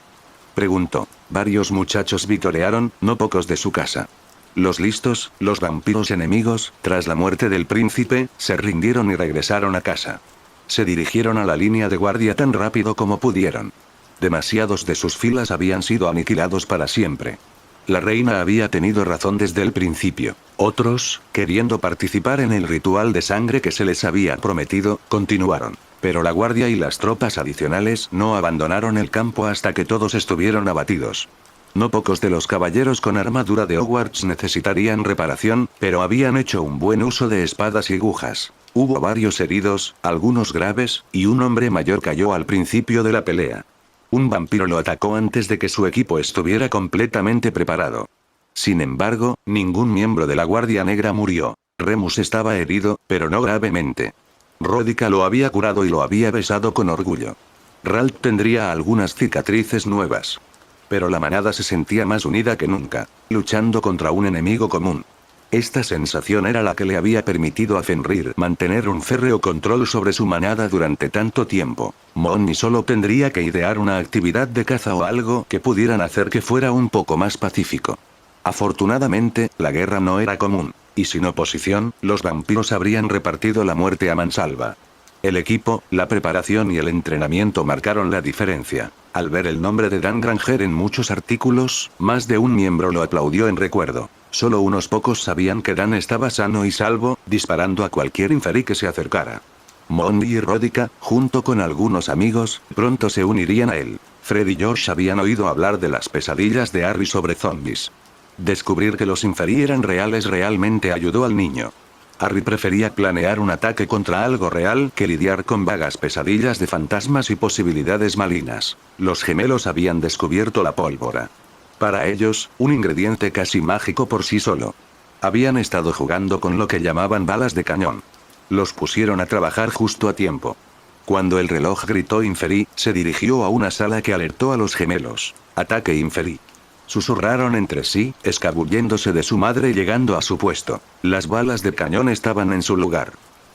Preguntó. Varios muchachos vitorearon, no pocos de su casa. Los listos, los vampiros enemigos, tras la muerte del príncipe, se rindieron y regresaron a casa. Se dirigieron a la línea de guardia tan rápido como pudieron. Demasiados de sus filas habían sido aniquilados para siempre. La reina había tenido razón desde el principio. Otros, queriendo participar en el ritual de sangre que se les había prometido, continuaron. Pero la guardia y las tropas adicionales no abandonaron el campo hasta que todos estuvieron abatidos. No pocos de los caballeros con armadura de Hogwarts necesitarían reparación, pero habían hecho un buen uso de espadas y agujas. Hubo varios heridos, algunos graves, y un hombre mayor cayó al principio de la pelea. Un vampiro lo atacó antes de que su equipo estuviera completamente preparado. Sin embargo, ningún miembro de la Guardia Negra murió. Remus estaba herido, pero no gravemente. Ródica lo había curado y lo había besado con orgullo. Ralph tendría algunas cicatrices nuevas. Pero la manada se sentía más unida que nunca, luchando contra un enemigo común. Esta sensación era la que le había permitido a Fenrir mantener un férreo control sobre su manada durante tanto tiempo. Molly solo tendría que idear una actividad de caza o algo que pudieran hacer que fuera un poco más pacífico. Afortunadamente, la guerra no era común, y sin oposición, los vampiros habrían repartido la muerte a mansalva. El equipo, la preparación y el entrenamiento marcaron la diferencia. Al ver el nombre de Dan Granger en muchos artículos, más de un miembro lo aplaudió en recuerdo. Solo unos pocos sabían que Dan estaba sano y salvo, disparando a cualquier inferi que se acercara. Mondi y Ródica, junto con algunos amigos, pronto se unirían a él. Fred y Josh habían oído hablar de las pesadillas de Harry sobre zombies. Descubrir que los inferi eran reales realmente ayudó al niño. Harry prefería planear un ataque contra algo real que lidiar con vagas pesadillas de fantasmas y posibilidades malignas. Los gemelos habían descubierto la pólvora. Para ellos, un ingrediente casi mágico por sí solo. Habían estado jugando con lo que llamaban balas de cañón. Los pusieron a trabajar justo a tiempo. Cuando el reloj gritó inferi, se dirigió a una sala que alertó a los gemelos. Ataque inferi. Susurraron entre sí, escabulléndose de su madre y llegando a su puesto. Las balas de cañón estaban en su lugar.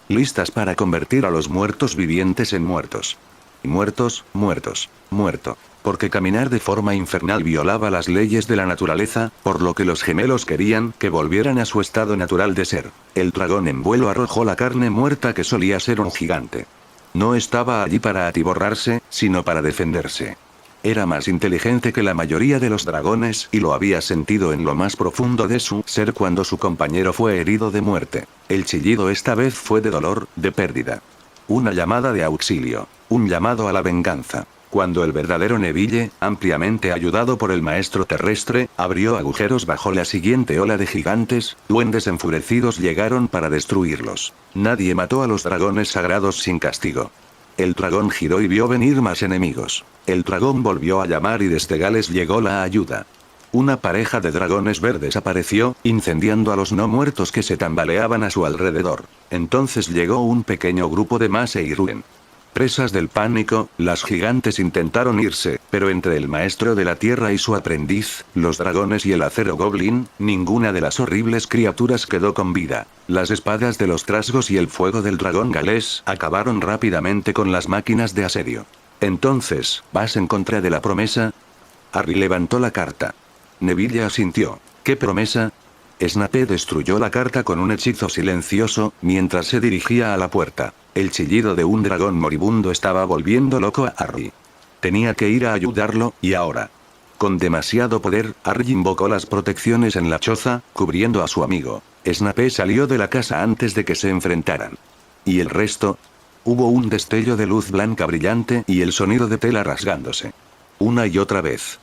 Listas para convertir a los muertos vivientes en muertos. Muertos, muertos, muerto. Porque caminar de forma infernal violaba las leyes de la naturaleza, por lo que los gemelos querían que volvieran a su estado natural de ser. El dragón en vuelo arrojó la carne muerta que solía ser un gigante. No estaba allí para atiborrarse, sino para defenderse. Era más inteligente que la mayoría de los dragones y lo había sentido en lo más profundo de su ser cuando su compañero fue herido de muerte. El chillido esta vez fue de dolor, de pérdida. Una llamada de auxilio. Un llamado a la venganza. Cuando el verdadero Neville, ampliamente ayudado por el maestro terrestre, abrió agujeros bajo la siguiente ola de gigantes, duendes enfurecidos llegaron para destruirlos. Nadie mató a los dragones sagrados sin castigo. El dragón giró y vio venir más enemigos. El dragón volvió a llamar y desde Gales llegó la ayuda. Una pareja de dragones verdes apareció, incendiando a los no muertos que se tambaleaban a su alrededor. Entonces llegó un pequeño grupo de Mace y Ruen. Presas del pánico, las gigantes intentaron irse, pero entre el maestro de la tierra y su aprendiz, los dragones y el acero goblin, ninguna de las horribles criaturas quedó con vida. Las espadas de los trasgos y el fuego del dragón galés acabaron rápidamente con las máquinas de asedio. Entonces, ¿vas en contra de la promesa? Harry levantó la carta. Neville asintió. ¿Qué promesa? Snape destruyó la carta con un hechizo silencioso, mientras se dirigía a la puerta. El chillido de un dragón moribundo estaba volviendo loco a Harry. Tenía que ir a ayudarlo, y ahora. Con demasiado poder, Harry invocó las protecciones en la choza, cubriendo a su amigo. Snape salió de la casa antes de que se enfrentaran. ¿Y el resto? Hubo un destello de luz blanca brillante y el sonido de tela rasgándose. Una y otra vez.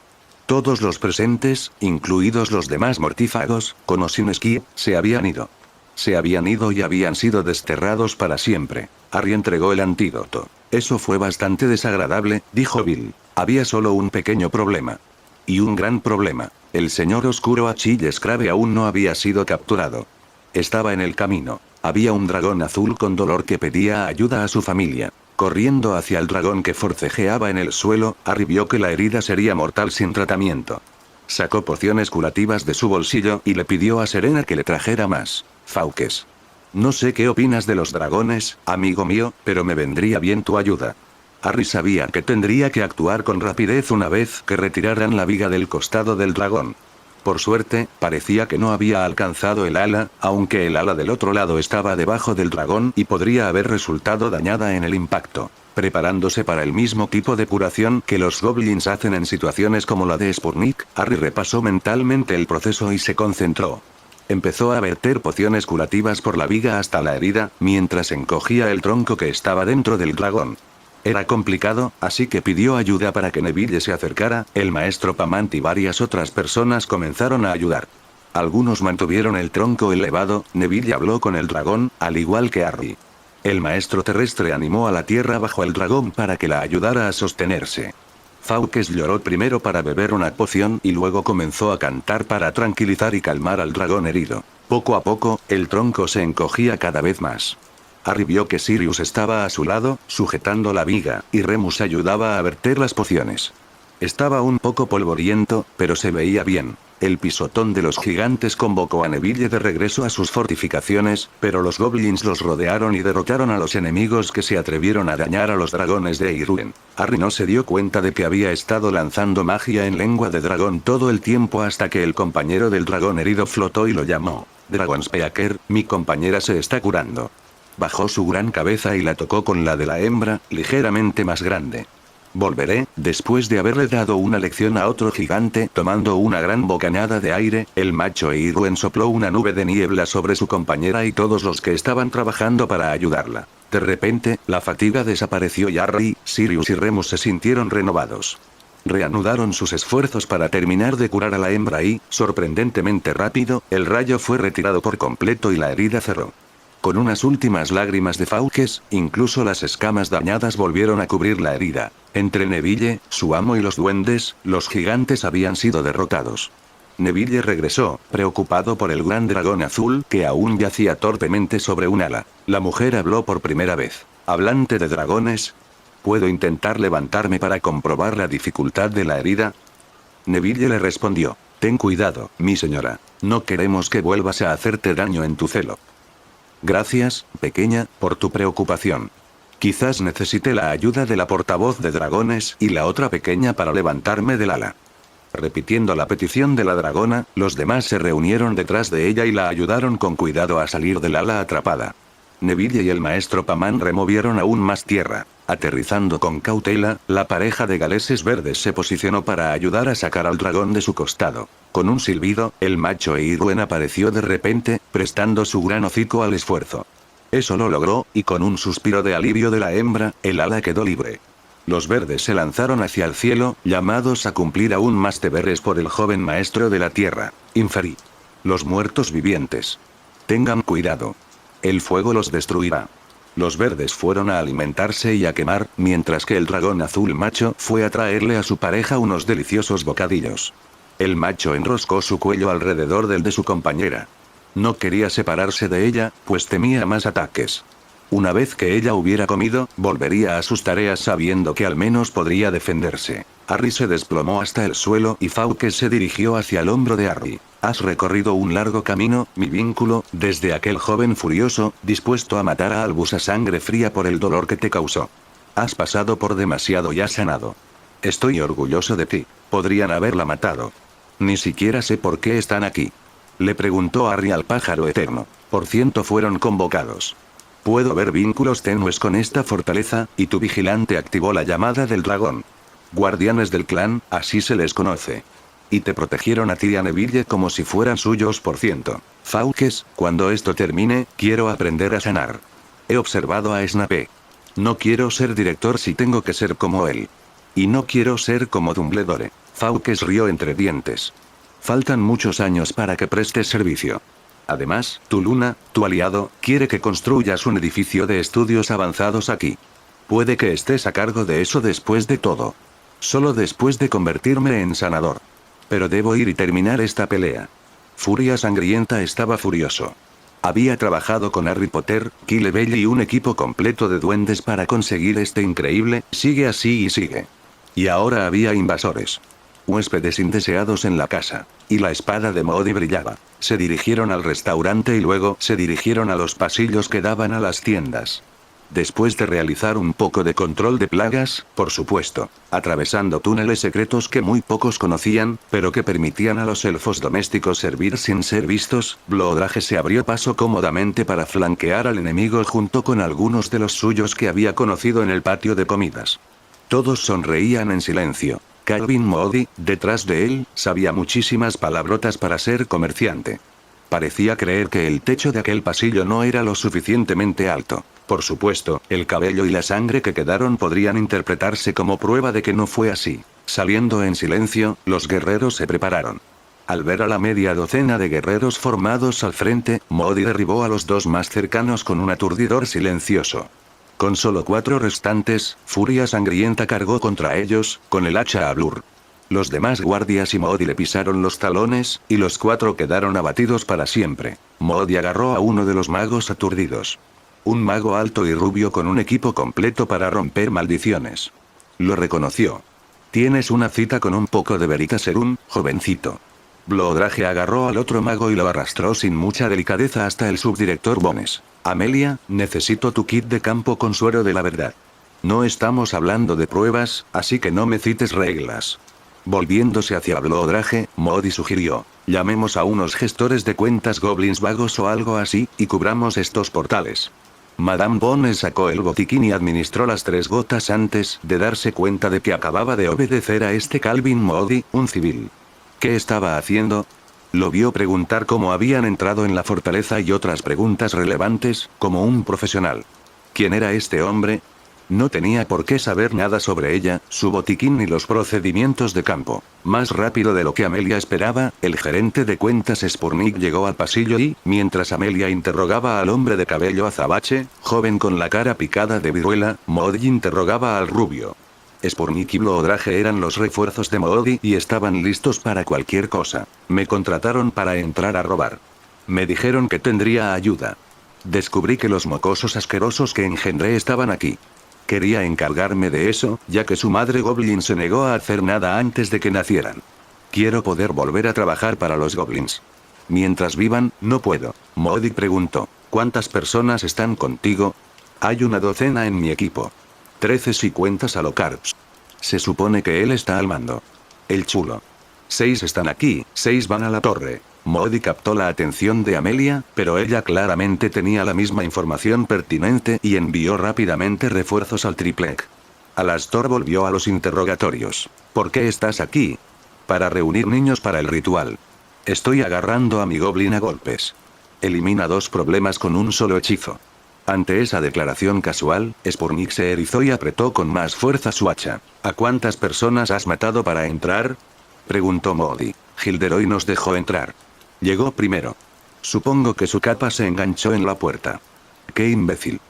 Todos los presentes, incluidos los demás mortífagos, con o sin esquí, se habían ido. Se habían ido y habían sido desterrados para siempre. Harry entregó el antídoto. Eso fue bastante desagradable, dijo Bill. Había solo un pequeño problema. Y un gran problema. El señor oscuro Achilles Scrabbe aún no había sido capturado. Estaba en el camino. Había un dragón azul con dolor que pedía ayuda a su familia. Corriendo hacia el dragón que forcejeaba en el suelo, Harry vio que la herida sería mortal sin tratamiento. Sacó pociones curativas de su bolsillo y le pidió a Serena que le trajera más. Fauques. No sé qué opinas de los dragones, amigo mío, pero me vendría bien tu ayuda. Harry sabía que tendría que actuar con rapidez una vez que retiraran la viga del costado del dragón. Por suerte, parecía que no había alcanzado el ala, aunque el ala del otro lado estaba debajo del dragón y podría haber resultado dañada en el impacto. Preparándose para el mismo tipo de curación que los goblins hacen en situaciones como la de Sputnik, Harry repasó mentalmente el proceso y se concentró. Empezó a verter pociones curativas por la viga hasta la herida, mientras encogía el tronco que estaba dentro del dragón. Era complicado, así que pidió ayuda para que Neville se acercara. El maestro Pamant y varias otras personas comenzaron a ayudar. Algunos mantuvieron el tronco elevado. Neville habló con el dragón, al igual que Harry. El maestro terrestre animó a la tierra bajo el dragón para que la ayudara a sostenerse. Fawkes lloró primero para beber una poción y luego comenzó a cantar para tranquilizar y calmar al dragón herido. Poco a poco, el tronco se encogía cada vez más. Harry vio que Sirius estaba a su lado, sujetando la viga, y Remus ayudaba a verter las pociones. Estaba un poco polvoriento, pero se veía bien. El pisotón de los gigantes convocó a Neville de regreso a sus fortificaciones, pero los goblins los rodearon y derrotaron a los enemigos que se atrevieron a dañar a los dragones de Iruen. Harry no se dio cuenta de que había estado lanzando magia en lengua de dragón todo el tiempo hasta que el compañero del dragón herido flotó y lo llamó. Dragonspeaker, mi compañera se está curando. Bajó su gran cabeza y la tocó con la de la hembra, ligeramente más grande. Volveré, después de haberle dado una lección a otro gigante. Tomando una gran bocanada de aire, el macho Iruen sopló una nube de niebla sobre su compañera y todos los que estaban trabajando para ayudarla. De repente, la fatiga desapareció y Harry, Sirius y Remus se sintieron renovados. Reanudaron sus esfuerzos para terminar de curar a la hembra y, sorprendentemente rápido, el rayo fue retirado por completo y la herida cerró. Con unas últimas lágrimas de Fawkes, incluso las escamas dañadas volvieron a cubrir la herida. Entre Neville, su amo y los duendes, los gigantes habían sido derrotados. Neville regresó, preocupado por el gran dragón azul que aún yacía torpemente sobre un ala. La mujer habló por primera vez. ¿Hablante de dragones? ¿Puedo intentar levantarme para comprobar la dificultad de la herida? Neville le respondió. Ten cuidado, mi señora. No queremos que vuelvas a hacerte daño en tu celo. Gracias, pequeña, por tu preocupación. Quizás necesite la ayuda de la portavoz de dragones y la otra pequeña para levantarme del ala. Repitiendo la petición de la dragona, los demás se reunieron detrás de ella y la ayudaron con cuidado a salir del ala atrapada. Neville y el maestro Pamant removieron aún más tierra. Aterrizando con cautela, la pareja de galeses verdes se posicionó para ayudar a sacar al dragón de su costado. Con un silbido, el macho Iruen apareció de repente, prestando su gran hocico al esfuerzo. Eso lo logró, y con un suspiro de alivio de la hembra, el ala quedó libre. Los verdes se lanzaron hacia el cielo, llamados a cumplir aún más deberes por el joven maestro de la tierra. Inferí. Los muertos vivientes. Tengan cuidado. El fuego los destruirá. Los verdes fueron a alimentarse y a quemar, mientras que el dragón azul macho fue a traerle a su pareja unos deliciosos bocadillos. El macho enroscó su cuello alrededor del de su compañera. No quería separarse de ella, pues temía más ataques. Una vez que ella hubiera comido, volvería a sus tareas sabiendo que al menos podría defenderse. Harry se desplomó hasta el suelo y Fawkes se dirigió hacia el hombro de Harry. Has recorrido un largo camino, mi vínculo, desde aquel joven furioso, dispuesto a matar a Albus a sangre fría por el dolor que te causó. Has pasado por demasiado y has sanado. Estoy orgulloso de ti. Podrían haberla matado. Ni siquiera sé por qué están aquí. Le preguntó Harry al pájaro eterno. Por ciento fueron convocados. Puedo ver vínculos tenues con esta fortaleza, y tu vigilante activó la llamada del dragón. Guardianes del clan, así se les conoce. Y te protegieron a ti y a Neville como si fueran suyos por ciento. Fawkes, cuando esto termine, quiero aprender a sanar. He observado a Snape. No quiero ser director si tengo que ser como él. Y no quiero ser como Dumbledore. Fawkes rió entre dientes. Faltan muchos años para que prestes servicio. Además, tu Luna, tu aliado, quiere que construyas un edificio de estudios avanzados aquí. Puede que estés a cargo de eso después de todo. Solo después de convertirme en sanador. Pero debo ir y terminar esta pelea. Furia Sangrienta estaba furioso. Había trabajado con Harry Potter, Quirrell y un equipo completo de duendes para conseguir este increíble, sigue así y sigue. Y ahora había invasores. Huéspedes indeseados en la casa. Y la espada de Modi brillaba. Se dirigieron al restaurante y luego se dirigieron a los pasillos que daban a las tiendas. Después de realizar un poco de control de plagas, por supuesto, atravesando túneles secretos que muy pocos conocían, pero que permitían a los elfos domésticos servir sin ser vistos, Blodrage se abrió paso cómodamente para flanquear al enemigo junto con algunos de los suyos que había conocido en el patio de comidas. Todos sonreían en silencio. Calvin Modi, detrás de él, sabía muchísimas palabrotas para ser comerciante. Parecía creer que el techo de aquel pasillo no era lo suficientemente alto. Por supuesto, el cabello y la sangre que quedaron podrían interpretarse como prueba de que no fue así. Saliendo en silencio, los guerreros se prepararon. Al ver a la media docena de guerreros formados al frente, Modi derribó a los dos más cercanos con un aturdidor silencioso. Con solo 4 restantes, Furia Sangrienta cargó contra ellos, con el hacha a Blur. Los demás guardias y Modi le pisaron los talones, y los 4 quedaron abatidos para siempre. Modi agarró a uno de los magos aturdidos. Un mago alto y rubio con un equipo completo para romper maldiciones. Lo reconoció. Tienes una cita con un poco de Veritaserum, jovencito. Blodrage agarró al otro mago y lo arrastró sin mucha delicadeza hasta el subdirector Bones. Amelia, necesito tu kit de campo con suero de la verdad. No estamos hablando de pruebas, así que no me cites reglas. Volviéndose hacia Blodrage, Modi sugirió: llamemos a unos gestores de cuentas goblins vagos o algo así, y cubramos estos portales. Madame Bones sacó el botiquín y administró las 3 gotas antes de darse cuenta de que acababa de obedecer a este Calvin Modi, un civil. ¿Qué estaba haciendo? Lo vio preguntar cómo habían entrado en la fortaleza y otras preguntas relevantes, como un profesional. ¿Quién era este hombre? No tenía por qué saber nada sobre ella, su botiquín ni los procedimientos de campo. Más rápido de lo que Amelia esperaba, el gerente de cuentas Spurnik llegó al pasillo y, mientras Amelia interrogaba al hombre de cabello azabache, joven con la cara picada de viruela, Modi interrogaba al rubio. Spurnik y Blodrage eran los refuerzos de Modi y estaban listos para cualquier cosa. Me contrataron para entrar a robar. Me dijeron que tendría ayuda. Descubrí que los mocosos asquerosos que engendré estaban aquí. Quería encargarme de eso, ya que su madre Goblin se negó a hacer nada antes de que nacieran. Quiero poder volver a trabajar para los Goblins. Mientras vivan, no puedo. Modi preguntó: ¿cuántas personas están contigo? Hay una docena en mi equipo. 13 si cuentas a Locarps. Se supone que él está al mando. El chulo. 6 están aquí, 6 van a la torre. Modi captó la atención de Amelia, pero ella claramente tenía la misma información pertinente y envió rápidamente refuerzos al triplex. Alastor volvió a los interrogatorios. ¿Por qué estás aquí? Para reunir niños para el ritual. Estoy agarrando a mi goblin a golpes. Elimina 2 problemas con un solo hechizo. Ante esa declaración casual, Spurnik se erizó y apretó con más fuerza su hacha. ¿A cuántas personas has matado para entrar? Preguntó Modi. Gilderoy nos dejó entrar. Llegó primero. Supongo que su capa se enganchó en la puerta. ¡Qué imbécil!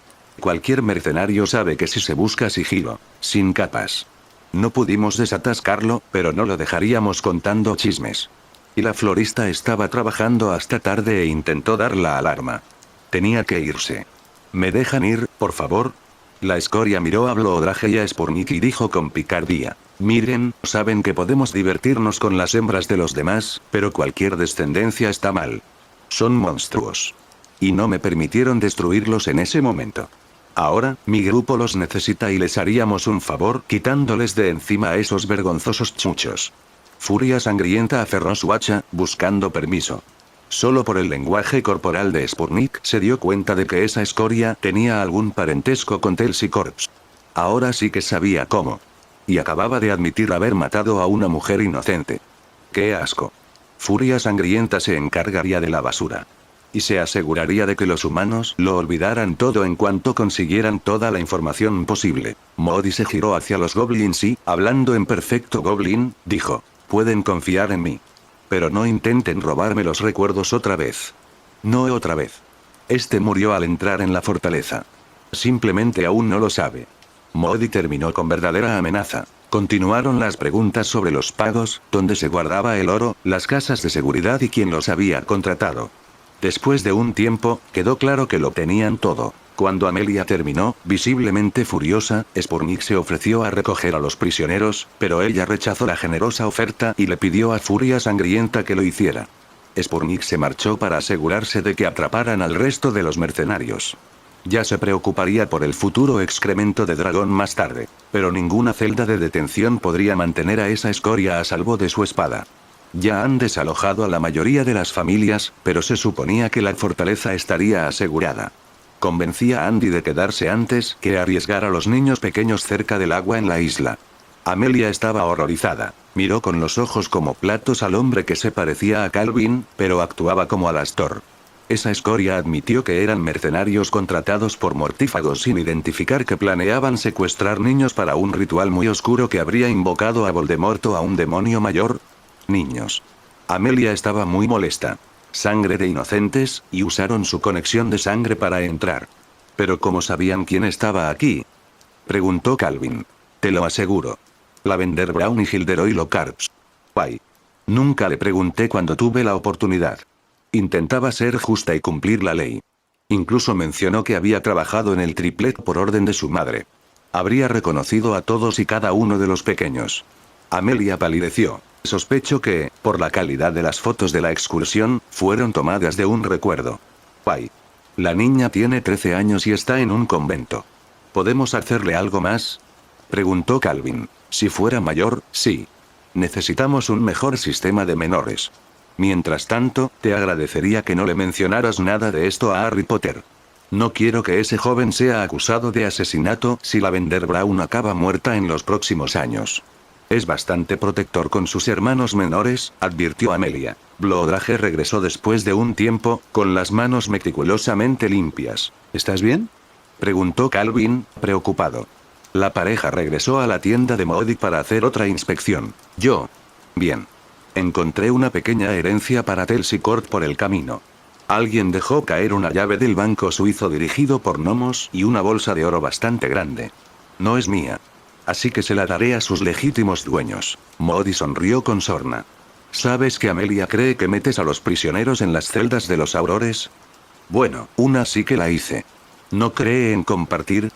Cualquier mercenario sabe que si se busca sigilo, sin capas. No pudimos desatascarlo, pero no lo dejaríamos contando chismes. Y la florista estaba trabajando hasta tarde e intentó dar la alarma. Tenía que irse. ¿Me dejan ir, por favor? La escoria miró a Blodrage y a Spurnik y dijo con picardía: miren, saben que podemos divertirnos con las hembras de los demás, pero cualquier descendencia está mal. Son monstruos. Y no me permitieron destruirlos en ese momento. Ahora, mi grupo los necesita y les haríamos un favor quitándoles de encima a esos vergonzosos chuchos. Furia Sangrienta aferró su hacha, buscando permiso. Solo por el lenguaje corporal de Spurnik se dio cuenta de que esa escoria tenía algún parentesco con Telsi Corps. Ahora sí que sabía cómo. Y acababa de admitir haber matado a una mujer inocente. ¡Qué asco! Furia Sangrienta se encargaría de la basura. Y se aseguraría de que los humanos lo olvidaran todo en cuanto consiguieran toda la información posible. Modi se giró hacia los goblins y, hablando en perfecto goblin, dijo: pueden confiar en mí. Pero no intenten robarme los recuerdos otra vez. No otra vez. Este murió al entrar en la fortaleza. Simplemente aún no lo sabe. Modi terminó con verdadera amenaza. Continuaron las preguntas sobre los pagos, dónde se guardaba el oro, las casas de seguridad y quién los había contratado. Después de un tiempo, quedó claro que lo tenían todo. Cuando Amelia terminó, visiblemente furiosa, Sputnik se ofreció a recoger a los prisioneros, pero ella rechazó la generosa oferta y le pidió a Furia Sangrienta que lo hiciera. Sputnik se marchó para asegurarse de que atraparan al resto de los mercenarios. Ya se preocuparía por el futuro excremento de dragón más tarde, pero ninguna celda de detención podría mantener a esa escoria a salvo de su espada. Ya han desalojado a la mayoría de las familias, pero se suponía que la fortaleza estaría asegurada. Convencía a Andy de quedarse antes que arriesgar a los niños pequeños cerca del agua en la isla. Amelia estaba horrorizada. Miró con los ojos como platos al hombre que se parecía a Calvin, pero actuaba como Alastor. Esa escoria admitió que eran mercenarios contratados por mortífagos sin identificar que planeaban secuestrar niños para un ritual muy oscuro que habría invocado a Voldemort o a un demonio mayor. Niños. Amelia estaba muy molesta. Sangre de inocentes, y usaron su conexión de sangre para entrar. ¿Pero cómo sabían quién estaba aquí?, preguntó Calvin. Te lo aseguro. Lavender Brown y Gilderoy Lockhart. Guay. Nunca le pregunté cuando tuve la oportunidad. Intentaba ser justa y cumplir la ley. Incluso mencionó que había trabajado en el triplet por orden de su madre. Habría reconocido a todos y cada uno de los pequeños. Amelia palideció. Sospecho que, por la calidad de las fotos de la excursión, fueron tomadas de un recuerdo. Guay. La niña tiene 13 años y está en un convento. ¿Podemos hacerle algo más?, preguntó Calvin. Si fuera mayor, sí. Necesitamos un mejor sistema de menores. Mientras tanto, te agradecería que no le mencionaras nada de esto a Harry Potter. No quiero que ese joven sea acusado de asesinato si Lavender Brown acaba muerta en los próximos años. Es bastante protector con sus hermanos menores, advirtió Amelia. Blodrage regresó después de un tiempo, con las manos meticulosamente limpias. ¿Estás bien?, preguntó Calvin, preocupado. La pareja regresó a la tienda de Moody para hacer otra inspección. Yo. Bien. Encontré una pequeña herencia para Telsicord por el camino. Alguien dejó caer una llave del banco suizo dirigido por gnomos y una bolsa de oro bastante grande. No es mía. Así que se la daré a sus legítimos dueños. Moody sonrió con sorna. ¿Sabes que Amelia cree que metes a los prisioneros en las celdas de los aurores? Bueno, una sí que la hice. ¿No cree en compartir?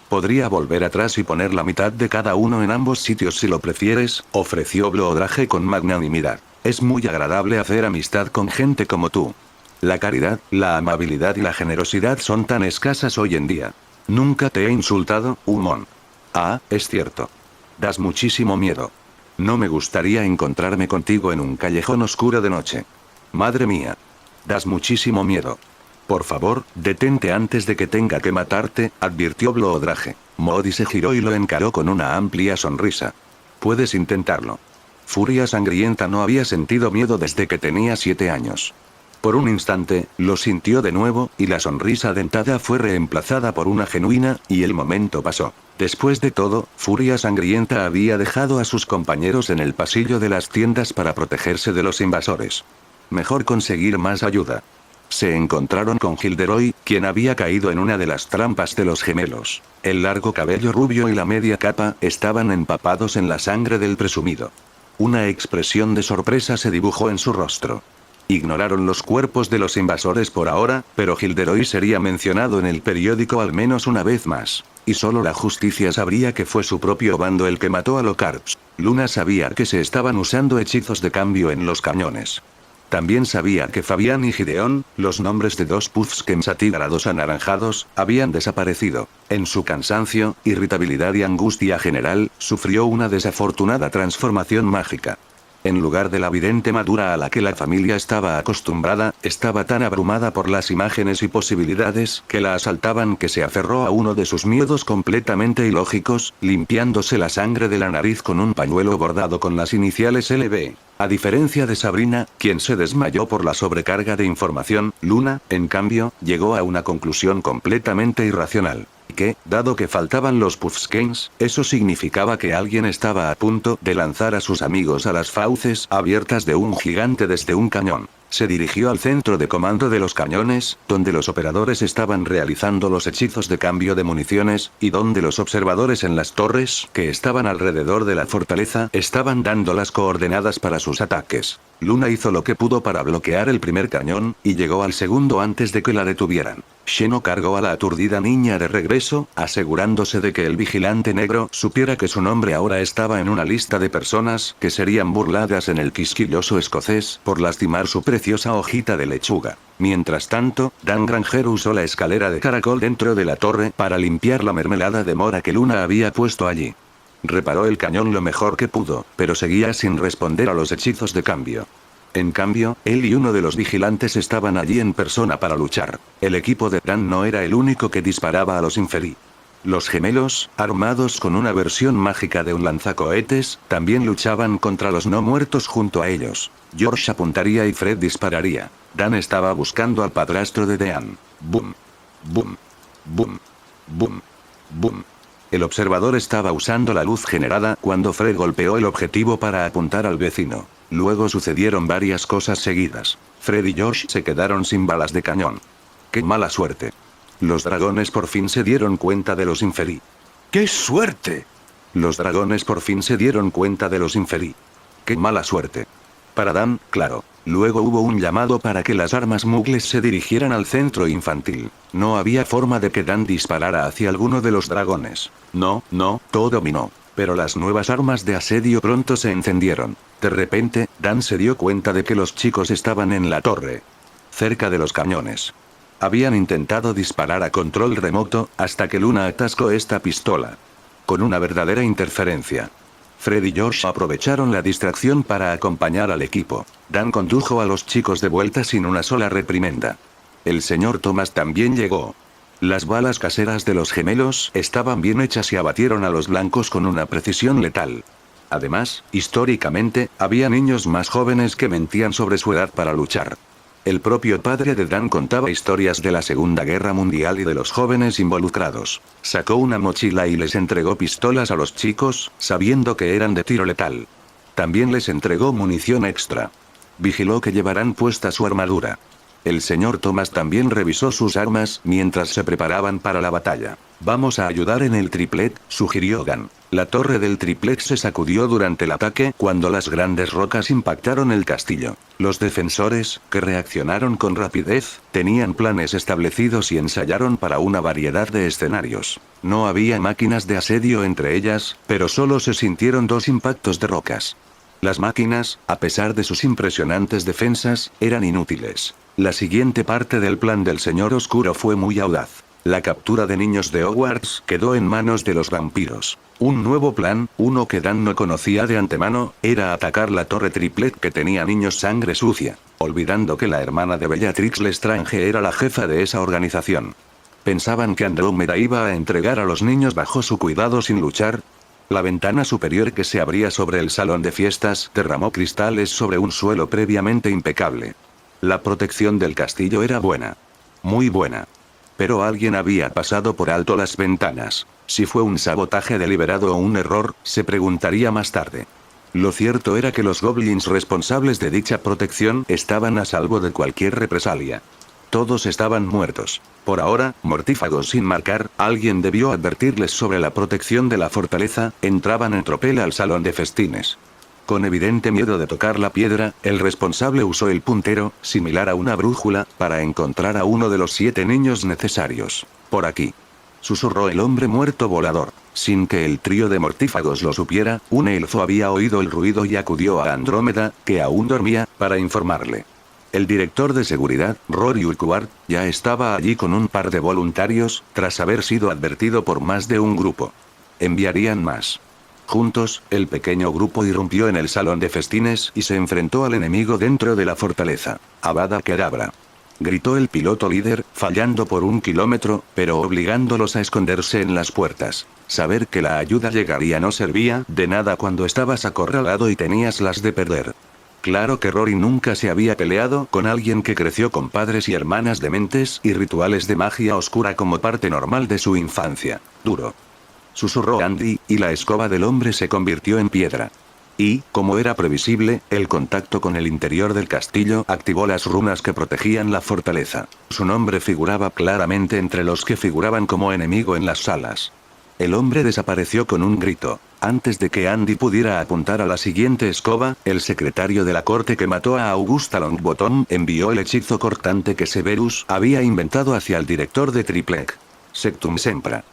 Podría volver atrás y poner la mitad de cada uno en ambos sitios si lo prefieres, ofreció Blodrage con magnanimidad. Es muy agradable hacer amistad con gente como tú. La caridad, la amabilidad y la generosidad son tan escasas hoy en día. Nunca te he insultado, Humon. Ah, es cierto. Das muchísimo miedo. No me gustaría encontrarme contigo en un callejón oscuro de noche. Madre mía. Das muchísimo miedo. Por favor, detente antes de que tenga que matarte, advirtió Blodrage. Moody se giró y lo encaró con una amplia sonrisa. Puedes intentarlo. Furia Sangrienta no había sentido miedo desde que tenía 7 años. Por un instante, lo sintió de nuevo, y la sonrisa dentada fue reemplazada por una genuina, y el momento pasó. Después de todo, Furia Sangrienta había dejado a sus compañeros en el pasillo de las tiendas para protegerse de los invasores. Mejor conseguir más ayuda. Se encontraron con Gilderoy, quien había caído en una de las trampas de los gemelos. El largo cabello rubio y la media capa estaban empapados en la sangre del presumido. Una expresión de sorpresa se dibujó en su rostro. Ignoraron los cuerpos de los invasores por ahora, pero Gilderoy sería mencionado en el periódico al menos una vez más. Y solo la justicia sabría que fue su propio bando el que mató a Lockhart. Luna sabía que se estaban usando hechizos de cambio en los cañones. También sabía que Fabián y Gideón, los nombres de dos puffskens atigrados anaranjados, habían desaparecido. En su cansancio, irritabilidad y angustia general, sufrió una desafortunada transformación mágica. En lugar de la vidente madura a la que la familia estaba acostumbrada, estaba tan abrumada por las imágenes y posibilidades que la asaltaban que se aferró a uno de sus miedos completamente ilógicos, limpiándose la sangre de la nariz con un pañuelo bordado con las iniciales LB. A diferencia de Sabrina, quien se desmayó por la sobrecarga de información, Luna, en cambio, llegó a una conclusión completamente irracional. Que, dado que faltaban los puffskens, eso significaba que alguien estaba a punto de lanzar a sus amigos a las fauces abiertas de un gigante desde un cañón. Se dirigió al centro de comando de los cañones, donde los operadores estaban realizando los hechizos de cambio de municiones, y donde los observadores en las torres, que estaban alrededor de la fortaleza, estaban dando las coordenadas para sus ataques. Luna hizo lo que pudo para bloquear el primer cañón, y llegó al segundo antes de que la detuvieran. Sheno cargó a la aturdida niña de regreso, asegurándose de que el vigilante negro supiera que su nombre ahora estaba en una lista de personas que serían burladas en el quisquilloso escocés por lastimar su preciosa hojita de lechuga. Mientras tanto, Dan Granger usó la escalera de caracol dentro de la torre para limpiar la mermelada de mora que Luna había puesto allí. Reparó el cañón lo mejor que pudo, pero seguía sin responder a los hechizos de cambio. En cambio, él y uno de los vigilantes estaban allí en persona para luchar. El equipo de Dan no era el único que disparaba a los inferi. Los gemelos, armados con una versión mágica de un lanzacohetes, también luchaban contra los no muertos junto a ellos. George apuntaría y Fred dispararía. Dan estaba buscando al padrastro de Dean. Boom. Boom. Boom. Boom. Boom. El observador estaba usando la luz generada cuando Fred golpeó el objetivo para apuntar al vecino. Luego sucedieron varias cosas seguidas. Fred y George se quedaron sin balas de cañón. ¡Qué mala suerte! Los dragones por fin se dieron cuenta de los inferi. ¡Qué suerte! Los dragones por fin se dieron cuenta de los inferi. ¡Qué mala suerte! Para Dan, claro. Luego hubo un llamado para que las armas muggles se dirigieran al centro infantil. No había forma de que Dan disparara hacia alguno de los dragones. No, todo dominó. Pero las nuevas armas de asedio pronto se encendieron. De repente, Dan se dio cuenta de que los chicos estaban en la torre. Cerca de los cañones. Habían intentado disparar a control remoto, hasta que Luna atascó esta pistola. Con una verdadera interferencia. Fred y George aprovecharon la distracción para acompañar al equipo. Dan condujo a los chicos de vuelta sin una sola reprimenda. El señor Thomas también llegó. Las balas caseras de los gemelos estaban bien hechas y abatieron a los blancos con una precisión letal. Además, históricamente, había niños más jóvenes que mentían sobre su edad para luchar. El propio padre de Dan contaba historias de la Segunda Guerra Mundial y de los jóvenes involucrados. Sacó una mochila y les entregó pistolas a los chicos, sabiendo que eran de tiro letal. También les entregó munición extra. Vigiló que llevaran puesta su armadura. El señor Thomas también revisó sus armas mientras se preparaban para la batalla. Vamos a ayudar en el triplet, sugirió Dan. La torre del triplet se sacudió durante el ataque cuando las grandes rocas impactaron el castillo. Los defensores, que reaccionaron con rapidez, tenían planes establecidos y ensayaron para una variedad de escenarios. No había máquinas de asedio entre ellas, pero solo se sintieron 2 impactos de rocas. Las máquinas, a pesar de sus impresionantes defensas, eran inútiles. La siguiente parte del plan del Señor Oscuro fue muy audaz. La captura de niños de Hogwarts quedó en manos de los vampiros. Un nuevo plan, uno que Dan no conocía de antemano, era atacar la torre triplet que tenía niños sangre sucia, olvidando que la hermana de Bellatrix Lestrange era la jefa de esa organización. ¿Pensaban que Andrómeda iba a entregar a los niños bajo su cuidado sin luchar? La ventana superior que se abría sobre el salón de fiestas derramó cristales sobre un suelo previamente impecable. La protección del castillo era buena. Muy buena. Pero alguien había pasado por alto las ventanas. Si fue un sabotaje deliberado o un error, se preguntaría más tarde. Lo cierto era que los goblins responsables de dicha protección estaban a salvo de cualquier represalia. Todos estaban muertos. Por ahora, mortífagos sin marcar, alguien debió advertirles sobre la protección de la fortaleza. Entraban en tropel al salón de festines. Con evidente miedo de tocar la piedra, el responsable usó el puntero, similar a una brújula, para encontrar a uno de los 7 niños necesarios. Por aquí. Susurró el hombre muerto volador. Sin que el trío de mortífagos lo supiera, un elfo había oído el ruido y acudió a Andrómeda, que aún dormía, para informarle. El director de seguridad, Rory Urquhart, ya estaba allí con un par de voluntarios, tras haber sido advertido por más de un grupo. Enviarían más. Juntos, el pequeño grupo irrumpió en el salón de festines y se enfrentó al enemigo dentro de la fortaleza. Avada Kedavra. Gritó el piloto líder, fallando por 1 kilómetro, pero obligándolos a esconderse en las puertas. Saber que la ayuda llegaría no servía de nada cuando estabas acorralado y tenías las de perder. Claro que Rory nunca se había peleado con alguien que creció con padres y hermanas dementes y rituales de magia oscura como parte normal de su infancia. Duro. Susurró Andy, y la escoba del hombre se convirtió en piedra. Y, como era previsible, el contacto con el interior del castillo activó las runas que protegían la fortaleza. Su nombre figuraba claramente entre los que figuraban como enemigo en las salas. El hombre desapareció con un grito. Antes de que Andy pudiera apuntar a la siguiente escoba, el secretario de la corte que mató a Augusta Longbottom envió el hechizo cortante que Severus había inventado hacia el director de Triplec. Sectum Sempra.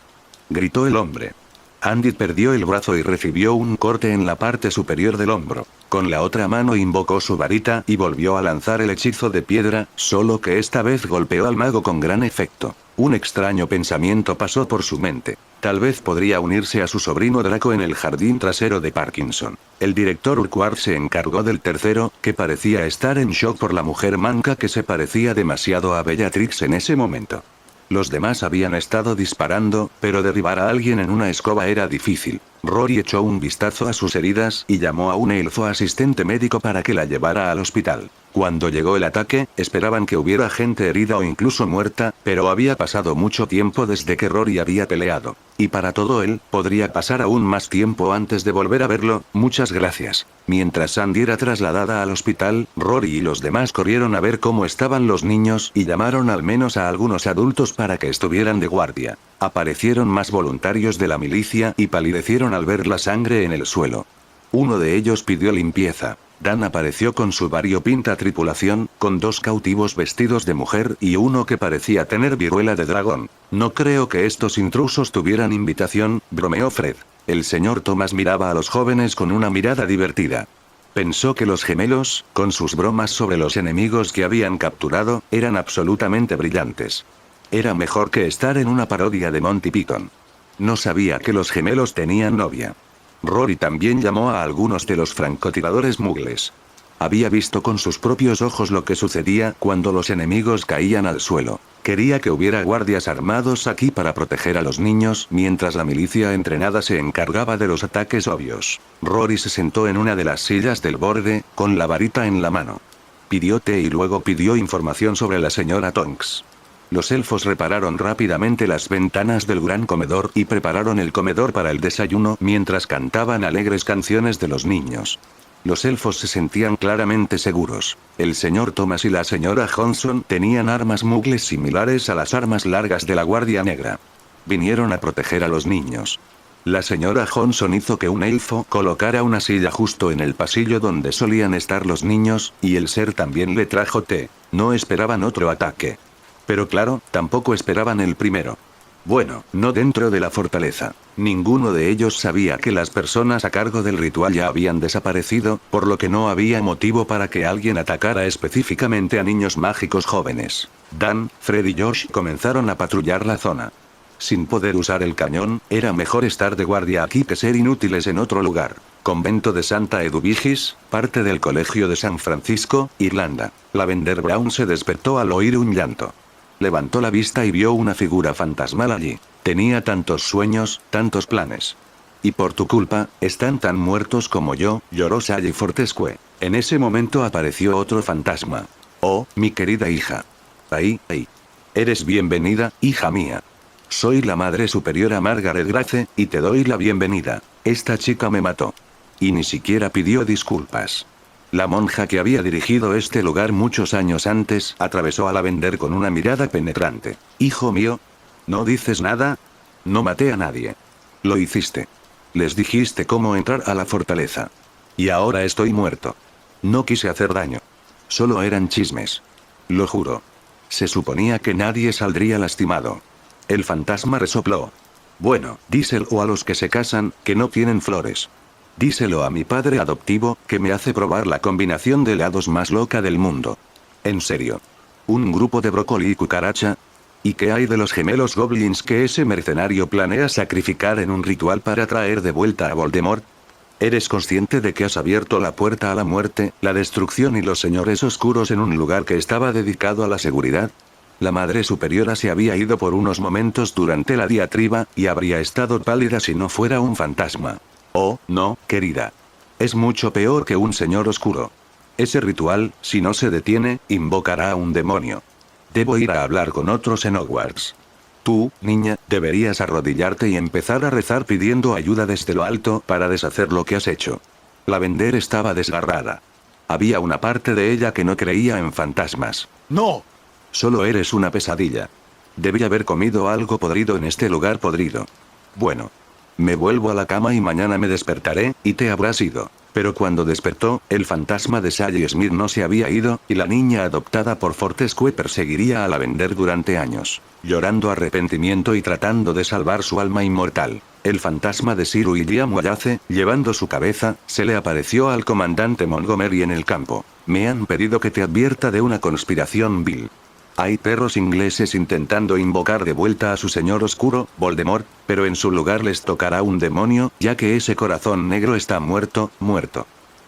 Gritó el hombre. Andy perdió el brazo y recibió un corte en la parte superior del hombro. Con la otra mano invocó su varita y volvió a lanzar el hechizo de piedra, solo que esta vez golpeó al mago con gran efecto. Un extraño pensamiento pasó por su mente. Tal vez podría unirse a su sobrino Draco en el jardín trasero de Parkinson. El director Urquhart se encargó del tercero, que parecía estar en shock por la mujer manca que se parecía demasiado a Bellatrix en ese momento. Los demás habían estado disparando, pero derribar a alguien en una escoba era difícil. Rory echó un vistazo a sus heridas y llamó a un elfo asistente médico para que la llevara al hospital. Cuando llegó el ataque, esperaban que hubiera gente herida o incluso muerta, pero había pasado mucho tiempo desde que Rory había peleado. Y para todo él, podría pasar aún más tiempo antes de volver a verlo. Muchas gracias. Mientras Sandy era trasladada al hospital, Rory y los demás corrieron a ver cómo estaban los niños y llamaron al menos a algunos adultos para que estuvieran de guardia. Aparecieron más voluntarios de la milicia y palidecieron al ver la sangre en el suelo. Uno de ellos pidió limpieza. Dan apareció con su variopinta tripulación, con 2 cautivos vestidos de mujer y uno que parecía tener viruela de dragón. No creo que estos intrusos tuvieran invitación, bromeó Fred. El señor Thomas miraba a los jóvenes con una mirada divertida. Pensó que los gemelos, con sus bromas sobre los enemigos que habían capturado, eran absolutamente brillantes. Era mejor que estar en una parodia de Monty Python. No sabía que los gemelos tenían novia. Rory también llamó a algunos de los francotiradores mugles. Había visto con sus propios ojos lo que sucedía cuando los enemigos caían al suelo. Quería que hubiera guardias armados aquí para proteger a los niños, mientras la milicia entrenada se encargaba de los ataques obvios. Rory se sentó en una de las sillas del borde, con la varita en la mano. Pidió té y luego pidió información sobre la señora Tonks. Los elfos repararon rápidamente las ventanas del gran comedor y prepararon el comedor para el desayuno mientras cantaban alegres canciones de los niños. Los elfos se sentían claramente seguros. El señor Thomas y la señora Johnson tenían armas mugles similares a las armas largas de la Guardia Negra. Vinieron a proteger a los niños. La señora Johnson hizo que un elfo colocara una silla justo en el pasillo donde solían estar los niños, y el ser también le trajo té. No esperaban otro ataque. Pero claro, tampoco esperaban el primero. Bueno, no dentro de la fortaleza. Ninguno de ellos sabía que las personas a cargo del ritual ya habían desaparecido, por lo que no había motivo para que alguien atacara específicamente a niños mágicos jóvenes. Dan, Fred y Josh comenzaron a patrullar la zona. Sin poder usar el cañón, era mejor estar de guardia aquí que ser inútiles en otro lugar. Convento de Santa Eduvigis, parte del Colegio de San Francisco, Irlanda. Lavender Brown se despertó al oír un llanto. Levantó la vista y vio una figura fantasmal allí. Tenía tantos sueños, tantos planes. Y por tu culpa, están tan muertos como yo, lloró Sally Fortescue. En ese momento apareció otro fantasma. Oh, mi querida hija. Ahí. Eres bienvenida, hija mía. Soy la Madre Superiora Margaret Grace, y te doy la bienvenida. Esta chica me mató. Y ni siquiera pidió disculpas. La monja que había dirigido este lugar muchos años antes, atravesó a Lavender con una mirada penetrante. Hijo mío. ¿No dices nada? No maté a nadie. Lo hiciste. Les dijiste cómo entrar a la fortaleza. Y ahora estoy muerto. No quise hacer daño. Solo eran chismes. Lo juro. Se suponía que nadie saldría lastimado. El fantasma resopló. Bueno, díselo a los que se casan, que no tienen flores. Díselo a mi padre adoptivo, que me hace probar la combinación de helados más loca del mundo. En serio. ¿Un grupo de brócoli y cucaracha? ¿Y qué hay de los gemelos goblins que ese mercenario planea sacrificar en un ritual para traer de vuelta a Voldemort? ¿Eres consciente de que has abierto la puerta a la muerte, la destrucción y los señores oscuros en un lugar que estaba dedicado a la seguridad? La Madre Superiora se había ido por unos momentos durante la diatriba, y habría estado pálida si no fuera un fantasma. Oh, no, querida. Es mucho peor que un señor oscuro. Ese ritual, si no se detiene, invocará a un demonio. Debo ir a hablar con otros en Hogwarts. Tú, niña, deberías arrodillarte y empezar a rezar pidiendo ayuda desde lo alto para deshacer lo que has hecho. Lavender estaba desgarrada. Había una parte de ella que no creía en fantasmas. ¡No! Solo eres una pesadilla. Debí haber comido algo podrido en este lugar podrido. Bueno. Me vuelvo a la cama y mañana me despertaré, y te habrás ido. Pero cuando despertó, el fantasma de Sally Smith no se había ido, y la niña adoptada por Fortescue perseguiría a la Lavender durante años, llorando arrepentimiento y tratando de salvar su alma inmortal. El fantasma de Sir William Wallace, llevando su cabeza, se le apareció al comandante Montgomery en el campo. Me han pedido que te advierta de una conspiración vil. Hay perros ingleses intentando invocar de vuelta a su señor oscuro, Voldemort, pero en su lugar les tocará un demonio, ya que ese corazón negro está muerto.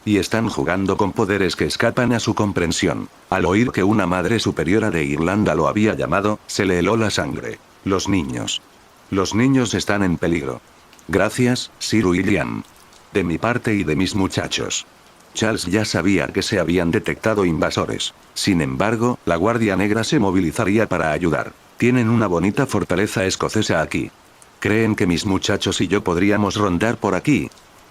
Y están jugando con poderes que escapan a su comprensión. Al oír que una madre superiora de Irlanda lo había llamado, se le heló la sangre. Los niños. Los niños están en peligro. Gracias, Sir William. De mi parte y de mis muchachos. Charles ya sabía que se habían detectado invasores. Sin embargo, la Guardia Negra se movilizaría para ayudar. Tienen una bonita fortaleza escocesa aquí. ¿Creen que mis muchachos y yo podríamos rondar por aquí?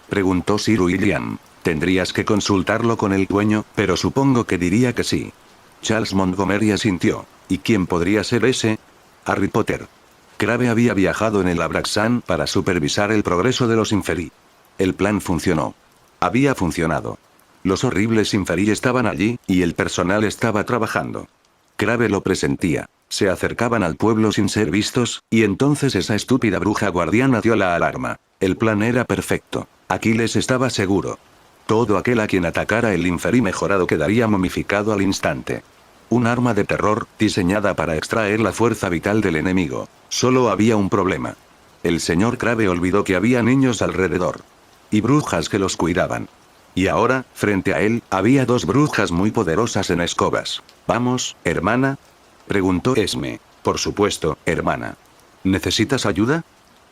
Preguntó Sir William. Tendrías que consultarlo con el dueño, pero supongo que diría que sí. Charles Montgomery asintió. ¿Y quién podría ser ese? Harry Potter. Crabbe había viajado en el Abraxan para supervisar el progreso de los Inferi. El plan funcionó. Había funcionado. Los horribles Inferi estaban allí, y el personal estaba trabajando. Crabbe lo presentía. Se acercaban al pueblo sin ser vistos, y entonces esa estúpida bruja guardiana dio la alarma. El plan era perfecto. Aquiles estaba seguro. Todo aquel a quien atacara el Inferi mejorado quedaría momificado al instante. Un arma de terror, diseñada para extraer la fuerza vital del enemigo. Solo había un problema. El señor Crabbe olvidó que había niños alrededor. Y brujas que los cuidaban. Y ahora, frente a él, había dos brujas muy poderosas en escobas. ¿Vamos, hermana? Preguntó Esme. Por supuesto, hermana. ¿Necesitas ayuda?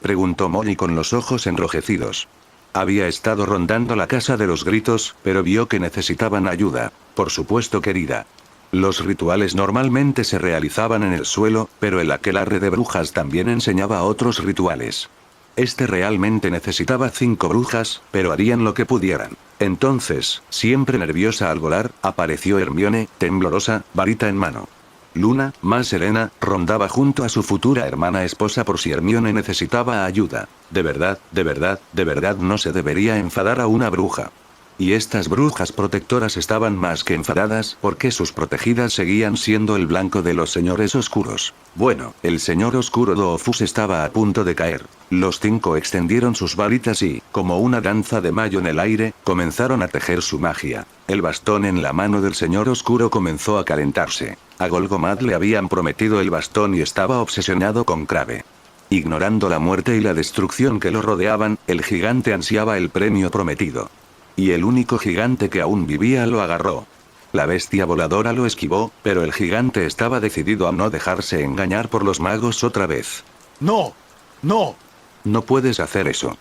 Preguntó Molly con los ojos enrojecidos. Había estado rondando la casa de los gritos, pero vio que necesitaban ayuda. Por supuesto, querida. Los rituales normalmente se realizaban en el suelo, pero el aquelarre de brujas también enseñaba otros rituales. Este realmente necesitaba 5 brujas, pero harían lo que pudieran. Entonces, siempre nerviosa al volar, apareció Hermione, temblorosa, varita en mano. Luna, más serena, rondaba junto a su futura hermana esposa por si Hermione necesitaba ayuda. De verdad no se debería enfadar a una bruja. Y estas brujas protectoras estaban más que enfadadas porque sus protegidas seguían siendo el blanco de los señores oscuros. Bueno, el señor oscuro Dofus estaba a punto de caer. Los 5 extendieron sus varitas y, como una danza de mayo en el aire, comenzaron a tejer su magia. El bastón en la mano del señor oscuro comenzó a calentarse. A Golgomad le habían prometido el bastón y estaba obsesionado con Crabbe. Ignorando la muerte y la destrucción que lo rodeaban, el gigante ansiaba el premio prometido. Y el único gigante que aún vivía lo agarró. La bestia voladora lo esquivó, pero el gigante estaba decidido a no dejarse engañar por los magos otra vez. ¡No! ¡No! No puedes hacer eso.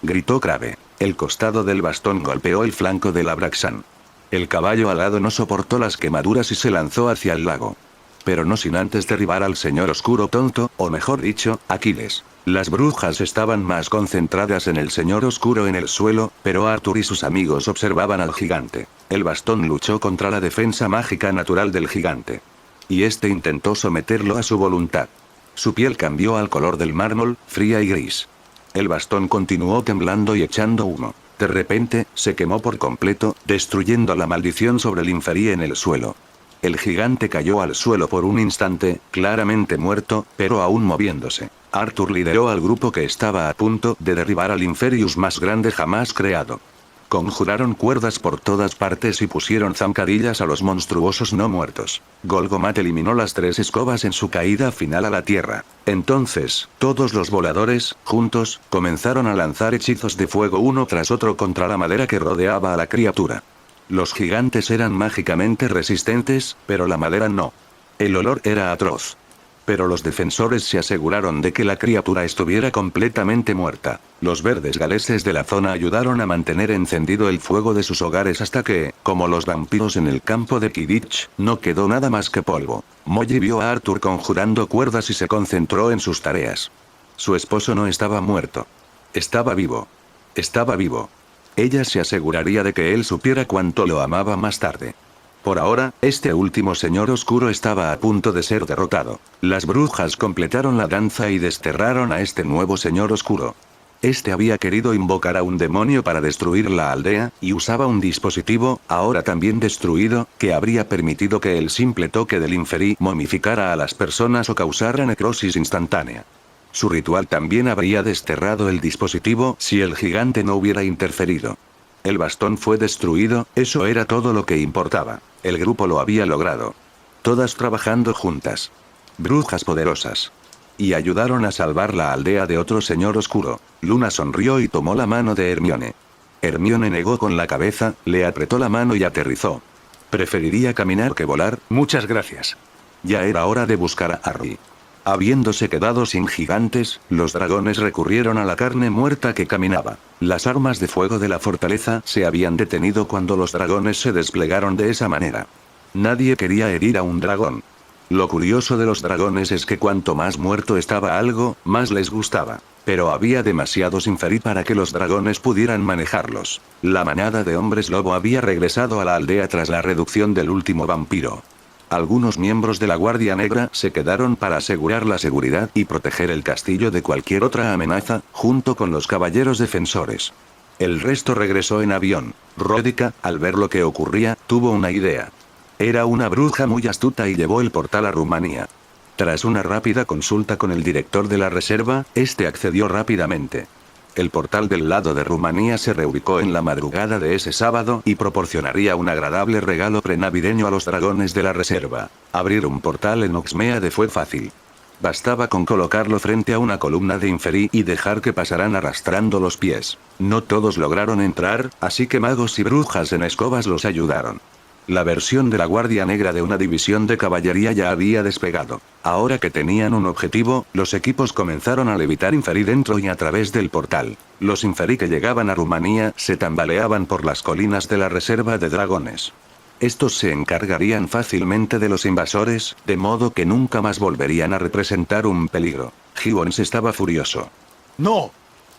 Gritó Crabbe. El costado del bastón golpeó el flanco del Abraxan. El caballo alado no soportó las quemaduras y se lanzó hacia el lago. Pero no sin antes derribar al señor oscuro tonto, o mejor dicho, Aquiles. Las brujas estaban más concentradas en el señor oscuro en el suelo, pero Arthur y sus amigos observaban al gigante. El bastón luchó contra la defensa mágica natural del gigante. Y este intentó someterlo a su voluntad. Su piel cambió al color del mármol, fría y gris. El bastón continuó temblando y echando humo. De repente, se quemó por completo, destruyendo la maldición sobre el inferi en el suelo. El gigante cayó al suelo por un instante, claramente muerto, pero aún moviéndose. Arthur lideró al grupo que estaba a punto de derribar al Inferius más grande jamás creado. Conjuraron cuerdas por todas partes y pusieron zancadillas a los monstruosos no muertos. Golgomat eliminó las 3 escobas en su caída final a la tierra. Entonces, todos los voladores, juntos, comenzaron a lanzar hechizos de fuego uno tras otro contra la madera que rodeaba a la criatura. Los gigantes eran mágicamente resistentes, pero la madera no. El olor era atroz. Pero los defensores se aseguraron de que la criatura estuviera completamente muerta. Los verdes galeses de la zona ayudaron a mantener encendido el fuego de sus hogares hasta que, como los vampiros en el campo de Quidditch, no quedó nada más que polvo. Molly vio a Arthur conjurando cuerdas y se concentró en sus tareas. Su esposo no estaba muerto. Estaba vivo. Estaba vivo. Ella se aseguraría de que él supiera cuánto lo amaba más tarde. Por ahora, este último señor oscuro estaba a punto de ser derrotado. Las brujas completaron la danza y desterraron a este nuevo señor oscuro. Este había querido invocar a un demonio para destruir la aldea, y usaba un dispositivo, ahora también destruido, que habría permitido que el simple toque del inferi momificara a las personas o causara necrosis instantánea. Su ritual también habría desterrado el dispositivo si el gigante no hubiera interferido. El bastón fue destruido, eso era todo lo que importaba. El grupo lo había logrado. Todas trabajando juntas. Brujas poderosas. Y ayudaron a salvar la aldea de otro señor oscuro. Luna sonrió y tomó la mano de Hermione. Hermione negó con la cabeza, le apretó la mano y aterrizó. Preferiría caminar que volar, muchas gracias. Ya era hora de buscar a Harry. Habiéndose quedado sin gigantes, los dragones recurrieron a la carne muerta que caminaba. Las armas de fuego de la fortaleza se habían detenido cuando los dragones se desplegaron de esa manera. Nadie quería herir a un dragón. Lo curioso de los dragones es que cuanto más muerto estaba algo, más les gustaba. Pero había demasiados inferi para que los dragones pudieran manejarlos. La manada de hombres lobo había regresado a la aldea tras la reducción del último vampiro. Algunos miembros de la Guardia Negra se quedaron para asegurar la seguridad y proteger el castillo de cualquier otra amenaza, junto con los caballeros defensores. El resto regresó en avión. Ródica, al ver lo que ocurría, tuvo una idea. Era una bruja muy astuta y llevó el portal a Rumanía. Tras una rápida consulta con el director de la reserva, este accedió rápidamente. El portal del lado de Rumanía se reubicó en la madrugada de ese sábado y proporcionaría un agradable regalo prenavideño a los dragones de la reserva. Abrir un portal en Oxmeade fue fácil. Bastaba con colocarlo frente a una columna de inferi y dejar que pasaran arrastrando los pies. No todos lograron entrar, así que magos y brujas en escobas los ayudaron. La versión de la Guardia Negra de una división de caballería ya había despegado. Ahora que tenían un objetivo, los equipos comenzaron a levitar inferi dentro y a través del portal. Los inferi que llegaban a Rumanía se tambaleaban por las colinas de la reserva de dragones. Estos se encargarían fácilmente de los invasores, de modo que nunca más volverían a representar un peligro. Gibbons estaba furioso. ¡No!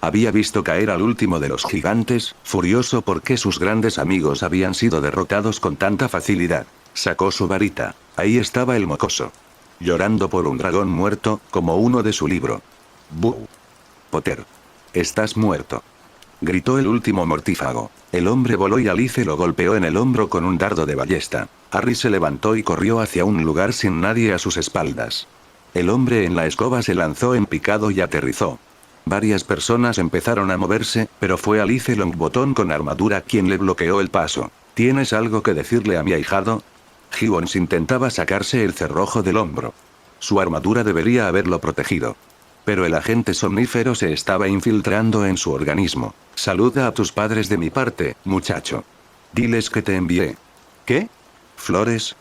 Había visto caer al último de los gigantes, furioso porque sus grandes amigos habían sido derrotados con tanta facilidad. Sacó su varita. Ahí estaba el mocoso. Llorando por un dragón muerto, como uno de su libro. ¡Buh! Potter. Estás muerto. Gritó el último mortífago. El hombre voló y Alice lo golpeó en el hombro con un dardo de ballesta. Harry se levantó y corrió hacia un lugar sin nadie a sus espaldas. El hombre en la escoba se lanzó en picado y aterrizó. Varias personas empezaron a moverse, pero fue Alice Longbottom con armadura quien le bloqueó el paso. ¿Tienes algo que decirle a mi ahijado? Gibbons intentaba sacarse el cerrojo del hombro. Su armadura debería haberlo protegido. Pero el agente somnífero se estaba infiltrando en su organismo. Saluda a tus padres de mi parte, muchacho. Diles que te envié. ¿Qué? ¿Flores?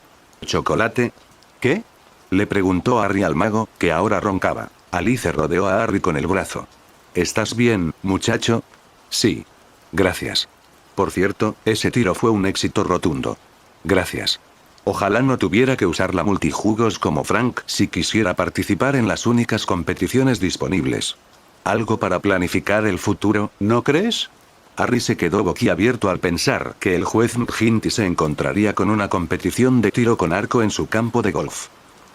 ¿Chocolate? ¿Qué? Le preguntó Harry al mago, que ahora roncaba. Alice rodeó a Harry con el brazo. ¿Estás bien, muchacho? Sí. Gracias. Por cierto, ese tiro fue un éxito rotundo. Gracias. Ojalá no tuviera que usar la multijugos como Frank si quisiera participar en las únicas competiciones disponibles. Algo para planificar el futuro, ¿no crees? Harry se quedó boquiabierto al pensar que el juez McGinty se encontraría con una competición de tiro con arco en su campo de golf.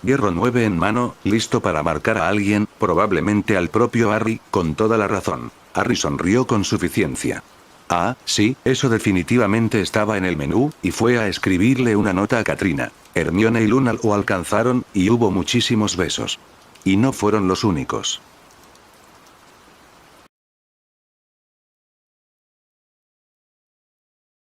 Hierro 9 en mano, listo para marcar a alguien, probablemente al propio Harry, con toda la razón. Harry sonrió con suficiencia. Ah, sí, eso definitivamente estaba en el menú, y fue a escribirle una nota a Katrina. Hermione y Luna lo alcanzaron, y hubo muchísimos besos. Y no fueron los únicos.